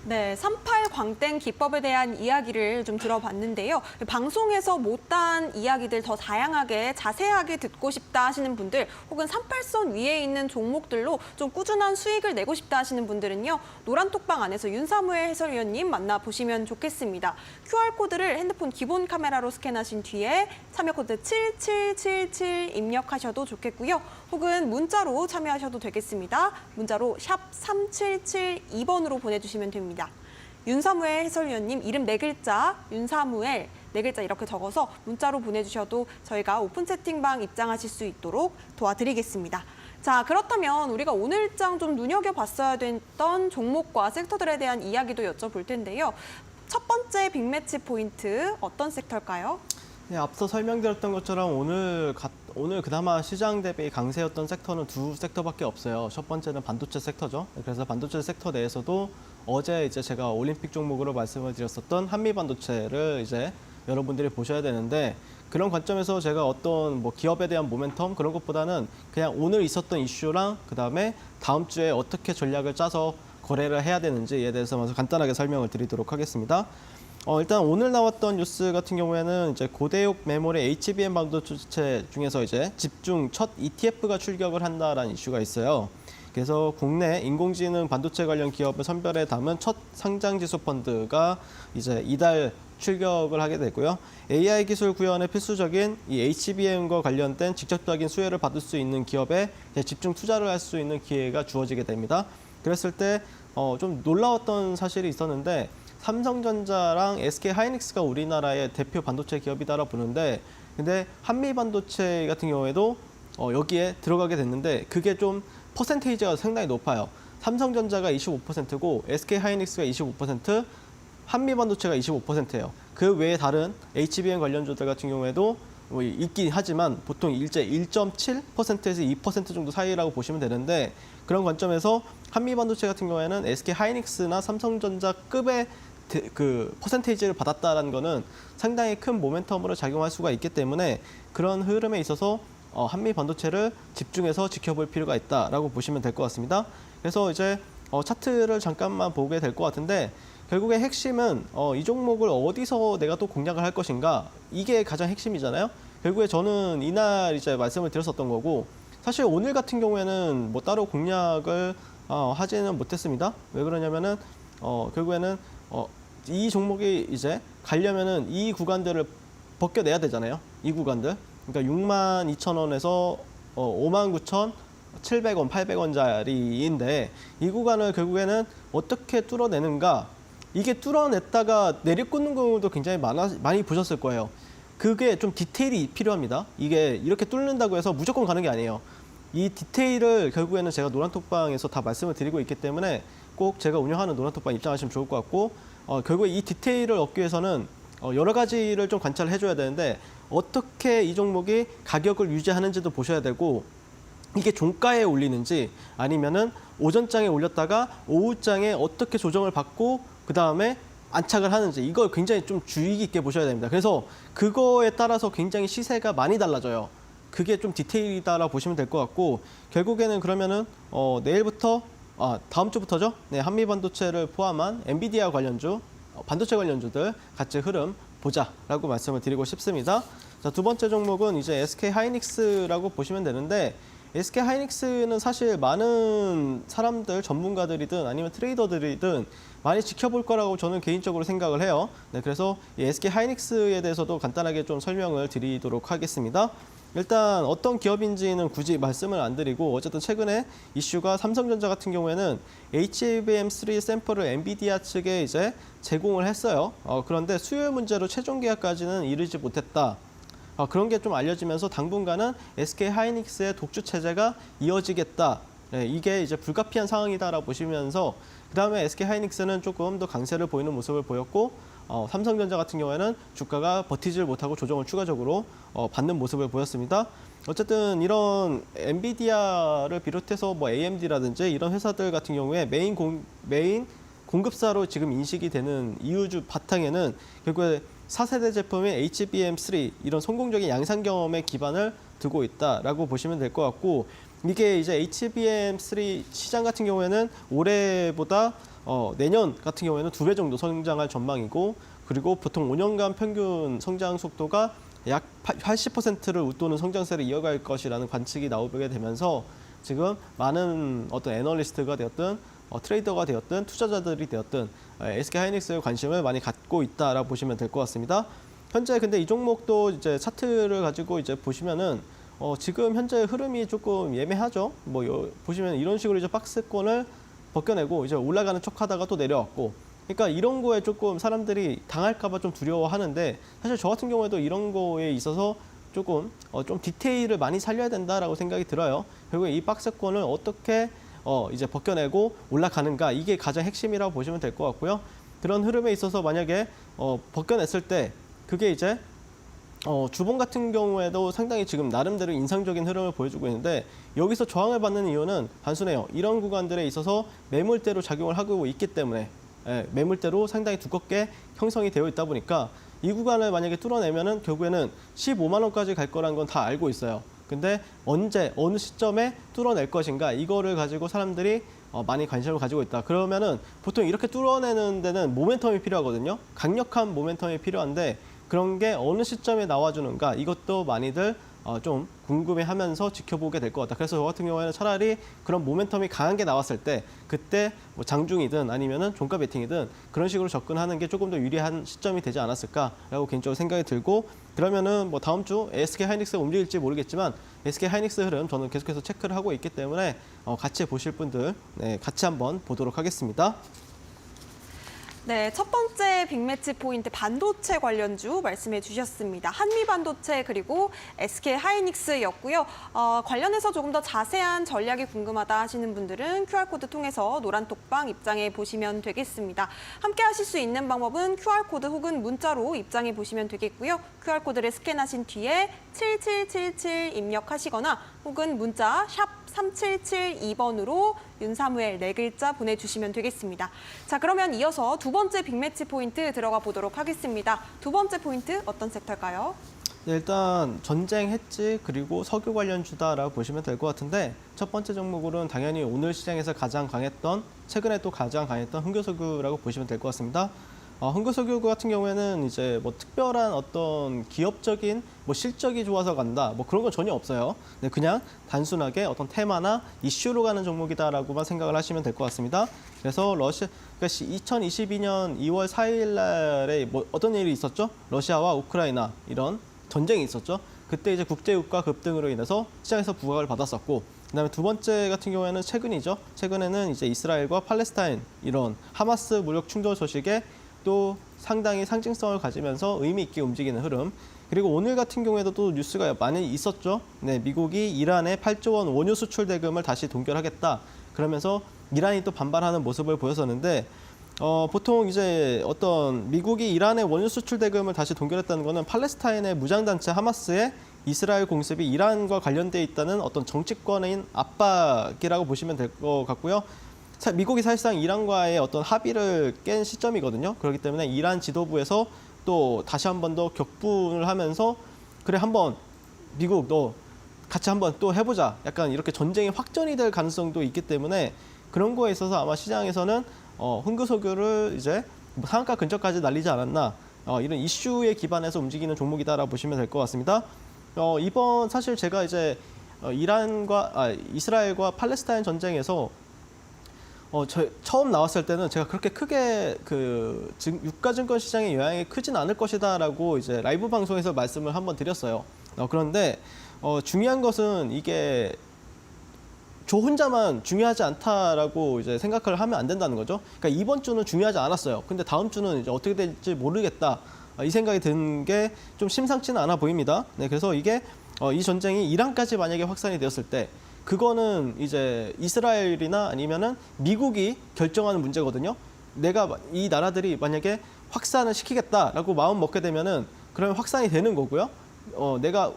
네, 38광땡 기법에 대한 이야기를 좀 들어봤는데요. 방송에서 못한 이야기들 더 다양하게 자세하게 듣고 싶다 하시는 분들, 혹은 38선 위에 있는 종목들로 좀 꾸준한 수익을 내고 싶다 하시는 분들은요, 노란톡방 안에서 윤사무엘 해설위원님 만나보시면 좋겠습니다. QR코드를 핸드폰 기본 카메라로 스캔하신 뒤에 참여코드 7777 입력하셔도 좋겠고요. 혹은 문자로 참여하셔도 되겠습니다. 문자로 샵 3772번으로 보내주시면 됩니다. 윤사무엘 해설위원님 이름 4글자, 윤사무엘 4글자 이렇게 적어서 문자로 보내주셔도 저희가 오픈 채팅방 입장하실 수 있도록 도와드리겠습니다. 자, 그렇다면 우리가 오늘 일정 좀 눈여겨봤어야 됐던 종목과 섹터들에 대한 이야기도 여쭤볼 텐데요. 첫 번째 빅매치 포인트 어떤 섹터일까요? 네, 앞서 설명드렸던 것처럼 오늘 그나마 시장 대비 강세였던 섹터는 2 섹터밖에 없어요. 첫 번째는 반도체 섹터죠. 그래서 반도체 섹터 내에서도 어제 이제 제가 올림픽 종목으로 말씀을 드렸었던 한미 반도체를 이제 여러분들이 보셔야 되는데, 그런 관점에서 제가 어떤 뭐 기업에 대한 모멘텀 그런 것보다는 그냥 오늘 있었던 이슈랑 그다음에 다음 주에 어떻게 전략을 짜서 거래를 해야 되는지에 대해서 먼저 간단하게 설명을 드리도록 하겠습니다. 일단 오늘 나왔던 뉴스 같은 경우에는 이제 고대역 메모리 HBM 반도체 중에서 이제 집중 첫 ETF가 출격을 한다라는 이슈가 있어요. 그래서 국내 인공지능 반도체 관련 기업을 선별해 담은 첫 상장 지수 펀드가 이제 이달 출격을 하게 되고요. AI 기술 구현에 필수적인 이 HBM과 관련된 직접적인 수혜를 받을 수 있는 기업에 집중 투자를 할 수 있는 기회가 주어지게 됩니다. 그랬을 때 좀 놀라웠던 사실이 있었는데 삼성전자랑 SK하이닉스가 우리나라의 대표 반도체 기업이다라 보는데 근데 한미반도체 같은 경우에도 여기에 들어가게 됐는데 그게 좀 퍼센테이지가 상당히 높아요. 삼성전자가 25%고 SK하이닉스가 25%, 한미반도체가 25%예요. 그 외에 다른 HBM 관련주들 같은 경우에도 뭐 있긴 하지만 보통 일제 1.7%에서 2% 정도 사이라고 보시면 되는데 그런 관점에서 한미반도체 같은 경우에는 SK하이닉스나 삼성전자급의 그 퍼센테이지를 받았다는 거는 상당히 큰 모멘텀으로 작용할 수가 있기 때문에 그런 흐름에 있어서 한미 반도체를 집중해서 지켜볼 필요가 있다라고 보시면 될 것 같습니다. 그래서 이제 차트를 잠깐만 보게 될 것 같은데 결국에 핵심은 이 종목을 어디서 내가 또 공략을 할 것인가 이게 가장 핵심이잖아요. 결국에 저는 이날 이제 말씀을 드렸었던 거고 사실 오늘 같은 경우에는 뭐 따로 공략을 하지는 못했습니다. 왜 그러냐면은 결국에는 이 종목이 이제 가려면은 이 구간들을 벗겨내야 되잖아요. 이 구간들. 그러니까 62,000원에서 59,700원, 800원짜리인데 이 구간을 결국에는 어떻게 뚫어내는가? 이게 뚫어냈다가 내리꽂는 경우도 굉장히 많이 보셨을 거예요. 그게 좀 디테일이 필요합니다. 이게 이렇게 뚫는다고 해서 무조건 가는 게 아니에요. 이 디테일을 결국에는 제가 노란톡방에서 다 말씀을 드리고 있기 때문에 꼭 제가 운영하는 노란톡방 입장하시면 좋을 것 같고 결국에 이 디테일을 얻기 위해서는 여러 가지를 좀 관찰을 해줘야 되는데 어떻게 이 종목이 가격을 유지하는지도 보셔야 되고 이게 종가에 올리는지 아니면은 오전장에 올렸다가 오후장에 어떻게 조정을 받고 그 다음에 안착을 하는지 이걸 굉장히 좀 주의 깊게 보셔야 됩니다. 그래서 그거에 따라서 굉장히 시세가 많이 달라져요. 그게 좀 디테일이다라고 보시면 될 것 같고 결국에는 그러면은 내일부터 다음 주부터죠. 네, 한미반도체를 포함한 엔비디아 관련주, 반도체 관련주들 같이 흐름 보자라고 말씀을 드리고 싶습니다. 자, 두 번째 종목은 이제 SK하이닉스라고 보시면 되는데 SK하이닉스는 사실 많은 사람들, 전문가들이든 아니면 트레이더들이든 많이 지켜볼 거라고 저는 개인적으로 생각을 해요. 네, 그래서 이 SK하이닉스에 대해서도 간단하게 좀 설명을 드리도록 하겠습니다. 일단 어떤 기업인지는 굳이 말씀을 안 드리고 어쨌든 최근에 이슈가 삼성전자 같은 경우에는 HBM3 샘플을 엔비디아 측에 이제 제공을 했어요. 그런데 수요 문제로 최종 계약까지는 이르지 못했다. 그런 게 좀 알려지면서 당분간은 SK하이닉스의 독주 체제가 이어지겠다. 네, 이게 이제 불가피한 상황이다라고 보시면서 그다음에 SK하이닉스는 조금 더 강세를 보이는 모습을 보였고 삼성전자 같은 경우에는 주가가 버티질 못하고 조정을 추가적으로 받는 모습을 보였습니다. 어쨌든 이런 엔비디아를 비롯해서 뭐 AMD라든지 이런 회사들 같은 경우에 메인 공급사로 지금 인식이 되는 이유주 바탕에는 결국에 4세대 제품의 HBM3 이런 성공적인 양산 경험에 기반을 두고 있다라고 보시면 될 것 같고 이게 이제 HBM3 시장 같은 경우에는 올해보다 내년 같은 경우에는 2배 정도 성장할 전망이고 그리고 보통 5년간 평균 성장 속도가 약 80%를 웃도는 성장세를 이어갈 것이라는 관측이 나오게 되면서 지금 많은 어떤 애널리스트가 되었든 트레이더가 되었든 투자자들이 되었든 SK하이닉스에 관심을 많이 갖고 있다라고 보시면 될 것 같습니다. 현재 근데 이 종목도 이제 차트를 가지고 이제 보시면은 지금 현재 흐름이 조금 예매하죠. 보시면 이런 식으로 이제 박스권을 벗겨내고 이제 올라가는 척하다가 또 내려왔고, 그러니까 이런 거에 조금 사람들이 당할까봐 좀 두려워하는데 사실 저 같은 경우에도 이런 거에 있어서 조금 좀 디테일을 많이 살려야 된다라고 생각이 들어요. 결국 이 박스권을 어떻게 이제 벗겨내고 올라가는가 이게 가장 핵심이라고 보시면 될 것 같고요. 그런 흐름에 있어서 만약에 벗겨냈을 때 그게 이제 주봉 같은 경우에도 상당히 지금 나름대로 인상적인 흐름을 보여주고 있는데 여기서 저항을 받는 이유는 단순해요. 이런 구간들에 있어서 매물대로 작용을 하고 있기 때문에 매물대로 상당히 두껍게 형성이 되어 있다 보니까 이 구간을 만약에 뚫어내면은 결국에는 15만 원까지 갈 거란 건 다 알고 있어요. 근데 언제 어느 시점에 뚫어낼 것인가 이거를 가지고 사람들이 많이 관심을 가지고 있다. 그러면은 보통 이렇게 뚫어내는 데는 모멘텀이 필요하거든요. 강력한 모멘텀이 필요한데 그런 게 어느 시점에 나와주는가 이것도 많이들 좀 궁금해하면서 지켜보게 될 것 같다. 그래서 저 같은 경우에는 차라리 그런 모멘텀이 강한 게 나왔을 때 그때 뭐 장중이든 아니면은 종가 베팅이든 그런 식으로 접근하는 게 조금 더 유리한 시점이 되지 않았을까라고 개인적으로 생각이 들고 그러면은 뭐 다음 주 SK 하이닉스가 움직일지 모르겠지만 SK 하이닉스 흐름 저는 계속해서 체크를 하고 있기 때문에 같이 보실 분들 같이 한번 보도록 하겠습니다. 네, 첫 번째 빅매치 포인트 반도체 관련주 말씀해 주셨습니다. 한미반도체 그리고 SK 하이닉스였고요. 관련해서 조금 더 자세한 전략이 궁금하다 하시는 분들은 QR코드 통해서 노란톡방 입장해 보시면 되겠습니다. 함께 하실 수 있는 방법은 QR코드 혹은 문자로 입장해 보시면 되겠고요. QR코드를 스캔하신 뒤에 7777 입력하시거나 혹은 문자 샵 3772번으로 윤사무엘 4글자 보내주시면 되겠습니다. 자, 그러면 이어서 두 번째 빅매치 포인트 들어가 보도록 하겠습니다. 두 번째 포인트 어떤 섹터일까요? 네, 일단 전쟁 해지 그리고 석유 관련주다라고 보시면 될 것 같은데 첫 번째 종목으로는 당연히 오늘 시장에서 가장 강했던 최근에 또 가장 강했던 흥교석유라고 보시면 될 것 같습니다. 흥교석유 같은 경우에는 이제 뭐 특별한 어떤 기업적인 뭐 실적이 좋아서 간다 뭐 그런 건 전혀 없어요. 네, 그냥 단순하게 어떤 테마나 이슈로 가는 종목이다라고만 생각을 하시면 될 것 같습니다. 그래서 그러니까 2022년 2월 4일 날에 뭐 어떤 일이 있었죠? 러시아와 우크라이나 이런 전쟁이 있었죠. 그때 이제 국제유가 급등으로 인해서 시장에서 부각을 받았었고 그다음에 두 번째 같은 경우에는 최근이죠. 최근에는 이제 이스라엘과 팔레스타인 이런 하마스 무력 충돌 소식에 또 상당히 상징성을 가지면서 의미 있게 움직이는 흐름. 그리고 오늘 같은 경우에도 또 뉴스가 많이 있었죠. 네, 미국이 이란의 8조 원 원유 수출 대금을 다시 동결하겠다. 그러면서 이란이 또 반발하는 모습을 보였었는데 보통 이제 어떤 미국이 이란의 원유 수출 대금을 다시 동결했다는 거는 팔레스타인의 무장단체 하마스의 이스라엘 공습이 이란과 관련돼 있다는 어떤 정치권인 압박이라고 보시면 될 것 같고요. 미국이 사실상 이란과의 어떤 합의를 깬 시점이거든요. 그렇기 때문에 이란 지도부에서 또 다시 한 번 더 격분을 하면서 그래 한번 미국 너 같이 한번 또 해보자. 약간 이렇게 전쟁이 확전이 될 가능성도 있기 때문에 그런 거에 있어서 아마 시장에서는 흥구석유를 이제 상한가 근처까지 날리지 않았나 이런 이슈에 기반해서 움직이는 종목이다라고 보시면 될 것 같습니다. 이번 사실 제가 이제 이스라엘과 팔레스타인 전쟁에서 처음 나왔을 때는 제가 그렇게 크게 유가증권 시장의 영향이 크진 않을 것이다라고 이제 라이브 방송에서 말씀을 한번 드렸어요. 그런데 중요한 것은 이게 저 혼자만 중요하지 않다라고 이제 생각을 하면 안 된다는 거죠. 그러니까 이번 주는 중요하지 않았어요. 근데 다음 주는 이제 어떻게 될지 모르겠다. 이 생각이 든 게 좀 심상치는 않아 보입니다. 네, 그래서 이게 이 전쟁이 이란까지 만약에 확산이 되었을 때 그거는 이제 이스라엘이나 아니면은 미국이 결정하는 문제거든요. 내가 이 나라들이 만약에 확산을 시키겠다라고 마음 먹게 되면은 그러면 확산이 되는 거고요. 내가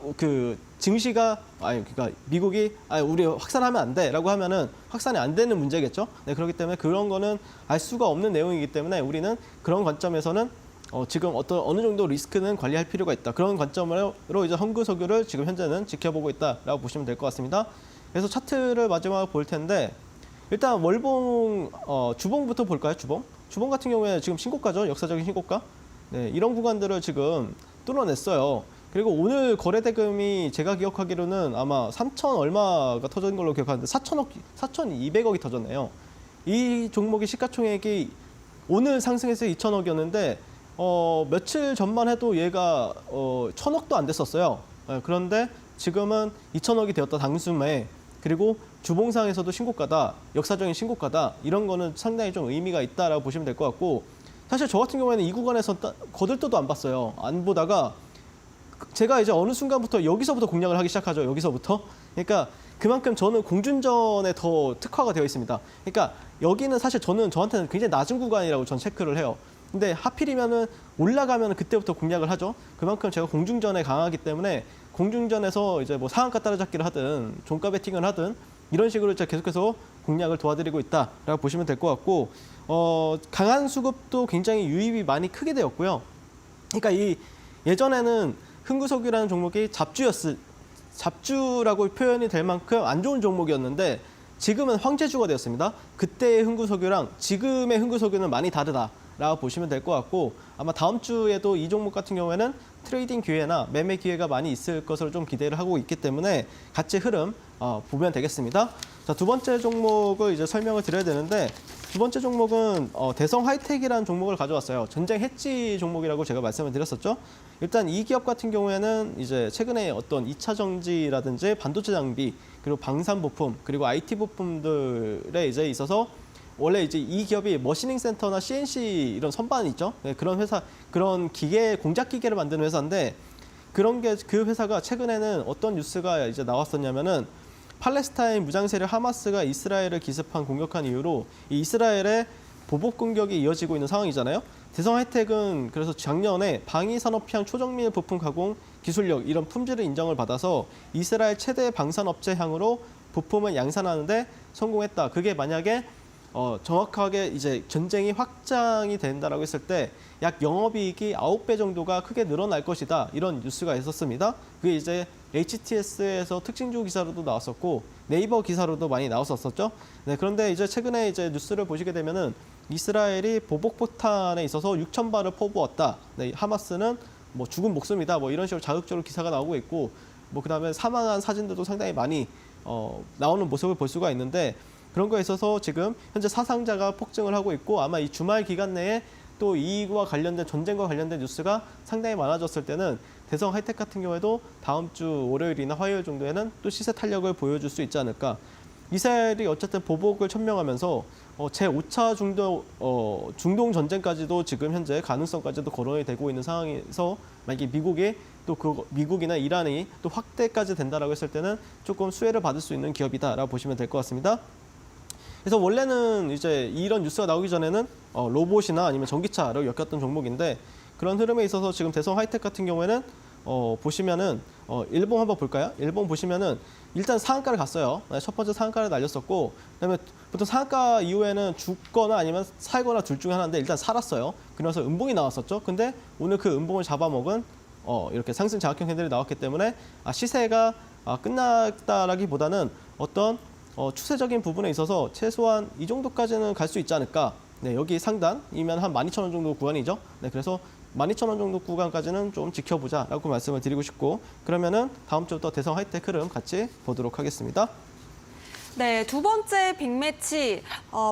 그러니까 미국이 우리 확산하면 안 돼라고 하면은 확산이 안 되는 문제겠죠. 네, 그렇기 때문에 그런 거는 알 수가 없는 내용이기 때문에 우리는 그런 관점에서는 지금 어느 정도 리스크는 관리할 필요가 있다. 그런 관점으로 이제 흥구석유를 지금 현재는 지켜보고 있다라고 보시면 될 것 같습니다. 그래서 차트를 마지막으로 볼 텐데 일단 월봉 주봉부터 볼까요? 주봉 같은 경우에 지금 신고가죠. 역사적인 신고가. 네, 이런 구간들을 지금 뚫어냈어요. 그리고 오늘 거래 대금이 제가 기억하기로는 아마 3천 얼마가 터진 걸로 기억하는데 4,200억이 터졌네요. 이 종목의 시가총액이 오늘 상승해서 2천억이었는데 며칠 전만 해도 얘가 1,000억도 안 됐었어요. 그런데 지금은 2천억이 되었다 당수매. 그리고 주봉상에서도 신고가다, 역사적인 신고가다 이런 거는 상당히 좀 의미가 있다라고 보시면 될 것 같고 사실 저 같은 경우에는 이 구간에서 거들떠도 안 봤어요. 안 보다가 제가 이제 어느 순간부터 여기서부터 공략을 하기 시작하죠. 여기서부터. 그러니까 그만큼 저는 공준전에 더 특화가 되어 있습니다. 그러니까 여기는 사실 저한테는 굉장히 낮은 구간이라고 전 체크를 해요. 근데 하필이면은 올라가면 그때부터 공략을 하죠. 그만큼 제가 공중전에 강하기 때문에 공중전에서 이제 뭐 상한가 따라잡기를 하든 종가 베팅을 하든 이런 식으로 제가 계속해서 공략을 도와드리고 있다라고 보시면 될 것 같고 강한 수급도 굉장히 유입이 많이 크게 되었고요. 그러니까 이 예전에는 흥구석유라는 종목이 잡주라고 표현이 될 만큼 안 좋은 종목이었는데 지금은 황제주가 되었습니다. 그때의 흥구석유랑 지금의 흥구석유는 많이 다르다라고 보시면 될 것 같고 아마 다음 주에도 이 종목 같은 경우에는 트레이딩 기회나 매매 기회가 많이 있을 것으로 좀 기대를 하고 있기 때문에 같이 흐름 보면 되겠습니다. 자, 두 번째 종목을 이제 설명을 드려야 되는데 두 번째 종목은 대성 하이텍이라는 종목을 가져왔어요. 전쟁 해지 종목이라고 제가 말씀을 드렸었죠. 일단 이 기업 같은 경우에는 이제 최근에 어떤 2차 전지라든지 반도체 장비 그리고 방산 부품 그리고 IT 부품들에 이제 있어서 원래 이제 이 기업이 머시닝 센터나 CNC 이런 선반 있죠. 네, 그런 회사, 그런 기계, 공작 기계를 만드는 회사인데 그 회사가 최근에는 어떤 뉴스가 이제 나왔었냐면은 팔레스타인 무장 세력 하마스가 이스라엘을 기습한 공격한 이후로 이 이스라엘의 보복 공격이 이어지고 있는 상황이잖아요. 대성 하이텍은 그래서 작년에 방위 산업형 초정밀 부품 가공 기술력 이런 품질을 인정을 받아서 이스라엘 최대 방산업체 향으로 부품을 양산하는데 성공했다. 그게 만약에 정확하게 이제 전쟁이 확장이 된다라고 했을 때 약 영업이익이 9배 정도가 크게 늘어날 것이다. 이런 뉴스가 있었습니다. 그게 이제 HTS에서 특징주 기사로도 나왔었고 네이버 기사로도 많이 나왔었죠. 네, 그런데 이제 최근에 이제 뉴스를 보시게 되면은 이스라엘이 보복 포탄에 있어서 6,000발을 퍼부었다. 네, 하마스는 뭐 죽은 목숨이다. 뭐 이런 식으로 자극적으로 기사가 나오고 있고 뭐 그다음에 사망한 사진들도 상당히 많이 나오는 모습을 볼 수가 있는데 그런 거에 있어서 지금 현재 사상자가 폭증을 하고 있고 아마 이 주말 기간 내에 또 이와 관련된 전쟁과 관련된 뉴스가 상당히 많아졌을 때는 대성 하이텍 같은 경우에도 다음 주 월요일이나 화요일 정도에는 또 시세 탄력을 보여줄 수 있지 않을까. 이스라엘이 어쨌든 보복을 천명하면서 제5차 중동 전쟁까지도 지금 현재 가능성까지도 거론이 되고 있는 상황에서 만약에 미국이나 이란이 또 확대까지 된다라고 했을 때는 조금 수혜를 받을 수 있는 기업이다라고 보시면 될 것 같습니다. 그래서 원래는 이제 이런 뉴스가 나오기 전에는 로봇이나 아니면 전기차를 엮였던 종목인데 그런 흐름에 있어서 지금 대성 하이텍 같은 경우에는 보시면은 일봉 한번 볼까요? 일봉 보시면은 일단 상한가를 갔어요. 첫 번째 상한가를 날렸었고 그다음에 보통 상한가 이후에는 죽거나 아니면 살거나 둘 중에 하나인데 일단 살았어요. 그래서 음봉이 나왔었죠. 근데 오늘 그 음봉을 잡아먹은 이렇게 상승 자극형 캔들이 나왔기 때문에 시세가 끝났다라기보다는 어떤 추세적인 부분에 있어서 최소한 이 정도까지는 갈 수 있지 않을까. 네, 여기 상단이면 한 12,000원 정도 구간이죠. 네, 그래서 12,000원 정도 구간까지는 좀 지켜보자라고 말씀을 드리고 싶고 그러면은 다음 주부터 대성 하이텍 흐름 같이 보도록 하겠습니다. 네, 두 번째 빅매치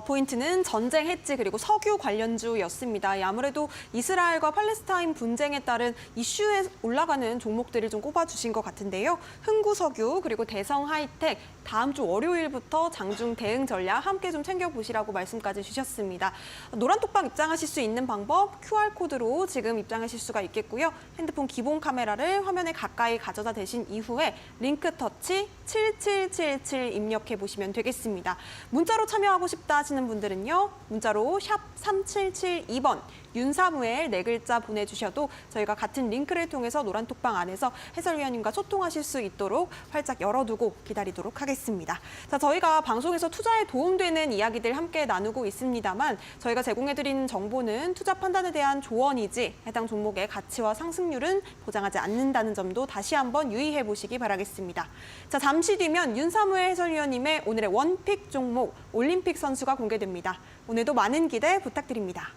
포인트는 전쟁 해지 그리고 석유 관련주였습니다. 아무래도 이스라엘과 팔레스타인 분쟁에 따른 이슈에 올라가는 종목들을 좀 꼽아주신 것 같은데요. 흥구석유 그리고 대성 하이텍 다음 주 월요일부터 장중 대응 전략 함께 좀 챙겨보시라고 말씀까지 주셨습니다. 노란톡방 입장하실 수 있는 방법 QR코드로 지금 입장하실 수가 있겠고요. 핸드폰 기본 카메라를 화면에 가까이 가져다 대신 이후에 링크 터치 7777 입력해 보시면 되겠습니다. 문자로 참여하고 싶다 하시는 분들은요. 문자로 샵 3772번 윤사무엘 네 글자 보내주셔도 저희가 같은 링크를 통해서 노란톡방 안에서 해설위원님과 소통하실 수 있도록 활짝 열어두고 기다리도록 하겠습니다. 자, 저희가 방송에서 투자에 도움되는 이야기들 함께 나누고 있습니다만 저희가 제공해드리는 정보는 투자 판단에 대한 조언이지 해당 종목의 가치와 상승률은 보장하지 않는다는 점도 다시 한번 유의해 보시기 바라겠습니다. 자, 잠시 뒤면 윤사무엘 해설위원님의 오늘의 원픽 종목 올림픽 선수가 공개됩니다. 오늘도 많은 기대 부탁드립니다.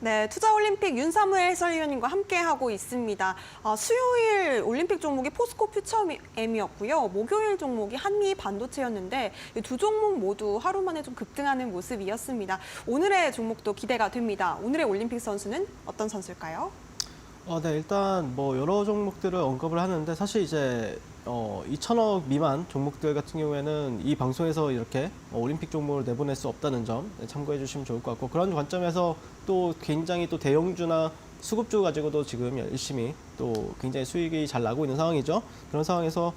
네, 투자올림픽 윤사무엘 해설위원님과 함께하고 있습니다. 수요일 올림픽 종목이 포스코 퓨처엠이었고요. 목요일 종목이 한미 반도체였는데 이 두 종목 모두 하루 만에 좀 급등하는 모습이었습니다. 오늘의 종목도 기대가 됩니다. 오늘의 올림픽 선수는 어떤 선수일까요? 네, 일단 뭐 여러 종목들을 언급을 하는데 사실 이제 2천억 미만 종목들 같은 경우에는 이 방송에서 이렇게 올림픽 종목을 내보낼 수 없다는 점 참고해 주시면 좋을 것 같고 그런 관점에서 또 굉장히 또 대형주나 수급주 가지고도 지금 열심히 또 굉장히 수익이 잘 나고 있는 상황이죠. 그런 상황에서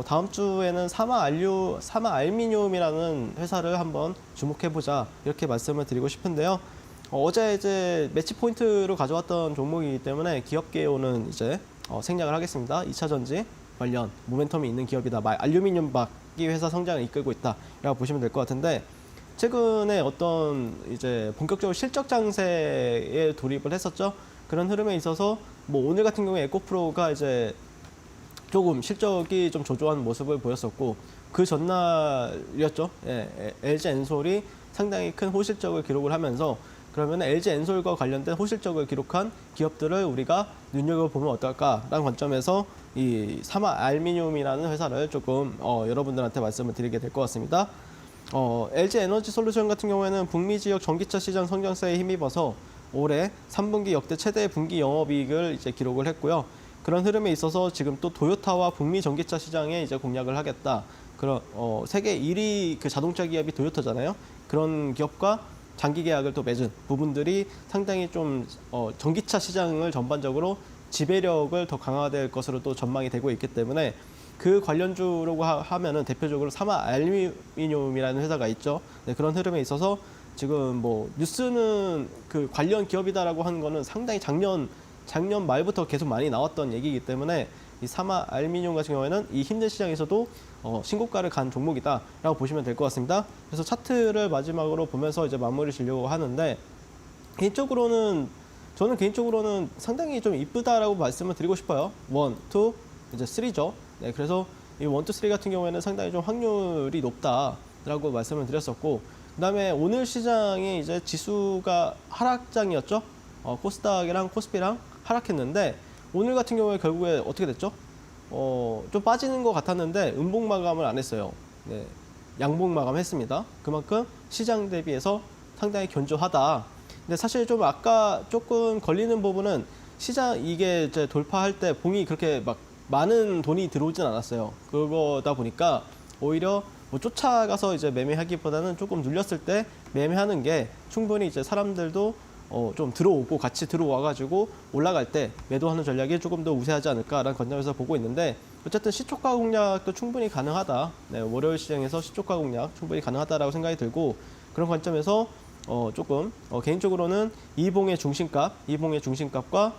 다음 주에는 사마 알미늄이라는 회사를 한번 주목해 보자 이렇게 말씀을 드리고 싶은데요. 어제 이제 매치 포인트로 가져왔던 종목이기 때문에 기업계오는 이제 생략을 하겠습니다. 2차 전지 관련 모멘텀이 있는 기업이다. 알루미늄 막기 회사 성장을 이끌고 있다라고 보시면 될 것 같은데 최근에 어떤 이제 본격적으로 실적 장세에 돌입을 했었죠. 그런 흐름에 있어서 뭐 오늘 같은 경우에 에코프로가 이제 조금 실적이 좀 조조한 모습을 보였었고 그 전날이었죠. 예, LG 엔솔이 상당히 큰 호실적을 기록을 하면서 그러면 LG 엔솔과 관련된 호실적을 기록한 기업들을 우리가 눈여겨보면 어떨까라는 관점에서 이 사마 알미늄이라는 회사를 조금 여러분들한테 말씀을 드리게 될 것 같습니다. LG 에너지 솔루션 같은 경우에는 북미 지역 전기차 시장 성장세에 힘입어서 올해 3분기 역대 최대 분기 영업이익을 이제 기록을 했고요. 그런 흐름에 있어서 지금 또 도요타와 북미 전기차 시장에 이제 공략을 하겠다. 그런 세계 1위 그 자동차 기업이 도요타잖아요. 그런 기업과 장기 계약을 또 맺은 부분들이 상당히 좀 전기차 시장을 전반적으로 지배력을 더 강화될 것으로 또 전망이 되고 있기 때문에 그 관련주라고 하면은 대표적으로 사마 알루미늄이라는 회사가 있죠. 네, 그런 흐름에 있어서 지금 뭐 뉴스는 그 관련 기업이다라고 하는 거는 상당히 작년 말부터 계속 많이 나왔던 얘기이기 때문에 이 사마 알루미늄 같은 경우에는 이 힘든 시장에서도 신고가를 간 종목이다라고 보시면 될 것 같습니다. 그래서 차트를 마지막으로 보면서 이제 마무리 지려고 하는데 저는 개인적으로는 상당히 좀 이쁘다라고 말씀을 드리고 싶어요. 1, 2, 이제 3죠. 네, 그래서 이 1, 2, 3 같은 경우에는 상당히 좀 확률이 높다라고 말씀을 드렸었고, 그다음에 오늘 시장이 이제 지수가 하락장이었죠. 코스닥이랑 코스피랑 하락했는데 오늘 같은 경우에 결국에 어떻게 됐죠? 좀 빠지는 것 같았는데 음봉 마감을 안 했어요. 네, 양봉 마감했습니다. 그만큼 시장 대비해서 상당히 견조하다. 근데 사실 좀 아까 조금 걸리는 부분은 시장 이게 이제 돌파할 때 봉이 그렇게 막 많은 돈이 들어오진 않았어요. 그거다 보니까 오히려 뭐 쫓아가서 이제 매매하기보다는 조금 눌렸을 때 매매하는 게 충분히 이제 사람들도 좀 들어오고 같이 들어와가지고 올라갈 때 매도하는 전략이 조금 더 우세하지 않을까라는 관점에서 보고 있는데 어쨌든 시초가 공략도 충분히 가능하다. 네, 월요일 시장에서 시초가 공략 충분히 가능하다라고 생각이 들고 그런 관점에서 조금 개인적으로는 이봉의 중심값과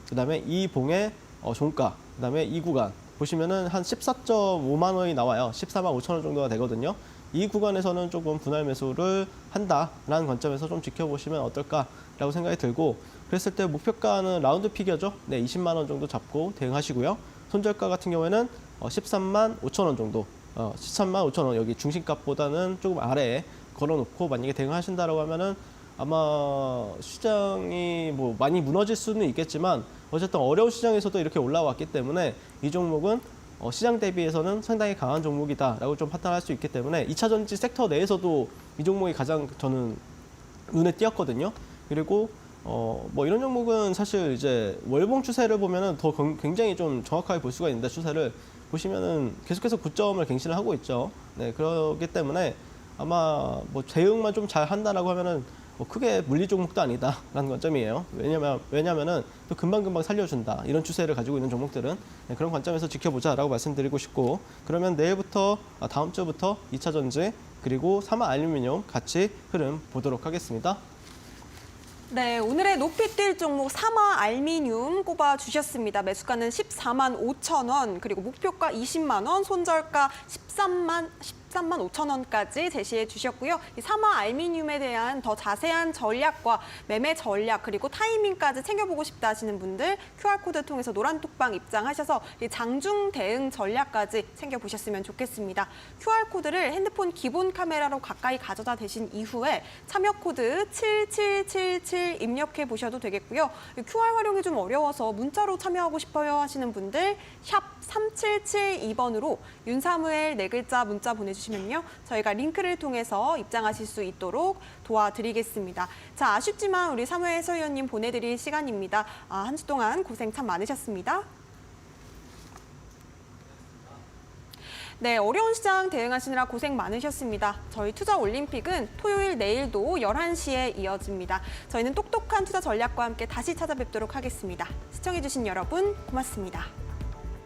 그다음에 이봉의 종가, 그다음에 이 구간 보시면은 한 14.5만 원이 나와요. 14만 5천 원 정도가 되거든요. 이 구간에서는 조금 분할 매수를 한다라는 관점에서 좀 지켜보시면 어떨까라고 생각이 들고 그랬을 때 목표가는 라운드 피겨죠. 네, 20만 원 정도 잡고 대응하시고요. 손절가 같은 경우에는 13만 5천 원 정도, 13만 5천 원 여기 중심값보다는 조금 아래에 걸어놓고 만약에 대응하신다라고 하면은 아마 시장이 뭐 많이 무너질 수는 있겠지만 어쨌든 어려운 시장에서도 이렇게 올라왔기 때문에 이 종목은 시장 대비해서는 상당히 강한 종목이다라고 좀 판단할 수 있기 때문에 2차 전지 섹터 내에서도 이 종목이 가장 저는 눈에 띄었거든요. 그리고 뭐 이런 종목은 사실 이제 월봉 추세를 보면은 더 굉장히 좀 정확하게 볼 수가 있는데 추세를 보시면은 계속해서 고점을 갱신을 하고 있죠. 네, 그렇기 때문에 아마 뭐 대응만 좀 잘 한다라고 하면은 뭐 크게 물리 종목도 아니다라는 관점이에요. 왜냐면은 또 금방금방 살려준다. 이런 추세를 가지고 있는 종목들은 네, 그런 관점에서 지켜보자라고 말씀드리고 싶고 그러면 내일부터 다음 주부터 2차 전지 그리고 사마 알루미늄 같이 흐름 보도록 하겠습니다. 네, 오늘의 높이 뛸 종목 사마 알미늄 꼽아 주셨습니다. 매수가는 14만 5천 원, 그리고 목표가 20만 원, 손절가 13만 5천 원까지 제시해 주셨고요. 이 사마 알미늄에 대한 더 자세한 전략과 매매 전략 그리고 타이밍까지 챙겨보고 싶다 하시는 분들 QR코드 통해서 노란톡방 입장하셔서 이 장중 대응 전략까지 챙겨보셨으면 좋겠습니다. QR코드를 핸드폰 기본 카메라로 가까이 가져다 대신 이후에 참여 코드 7777 입력해 보셔도 되겠고요. QR 활용이 좀 어려워서 문자로 참여하고 싶어요 하시는 분들 샵 3772번으로 윤사무엘 네 글자 문자 보내주시면요. 저희가 링크를 통해서 입장하실 수 있도록 도와드리겠습니다. 자, 아쉽지만 우리 사무엘 해설위원님 보내드릴 시간입니다. 한 주 동안 고생 참 많으셨습니다. 네, 어려운 시장 대응하시느라 고생 많으셨습니다. 저희 투자 올림픽은 토요일 내일도 11시에 이어집니다. 저희는 똑똑한 투자 전략과 함께 다시 찾아뵙도록 하겠습니다. 시청해주신 여러분 고맙습니다.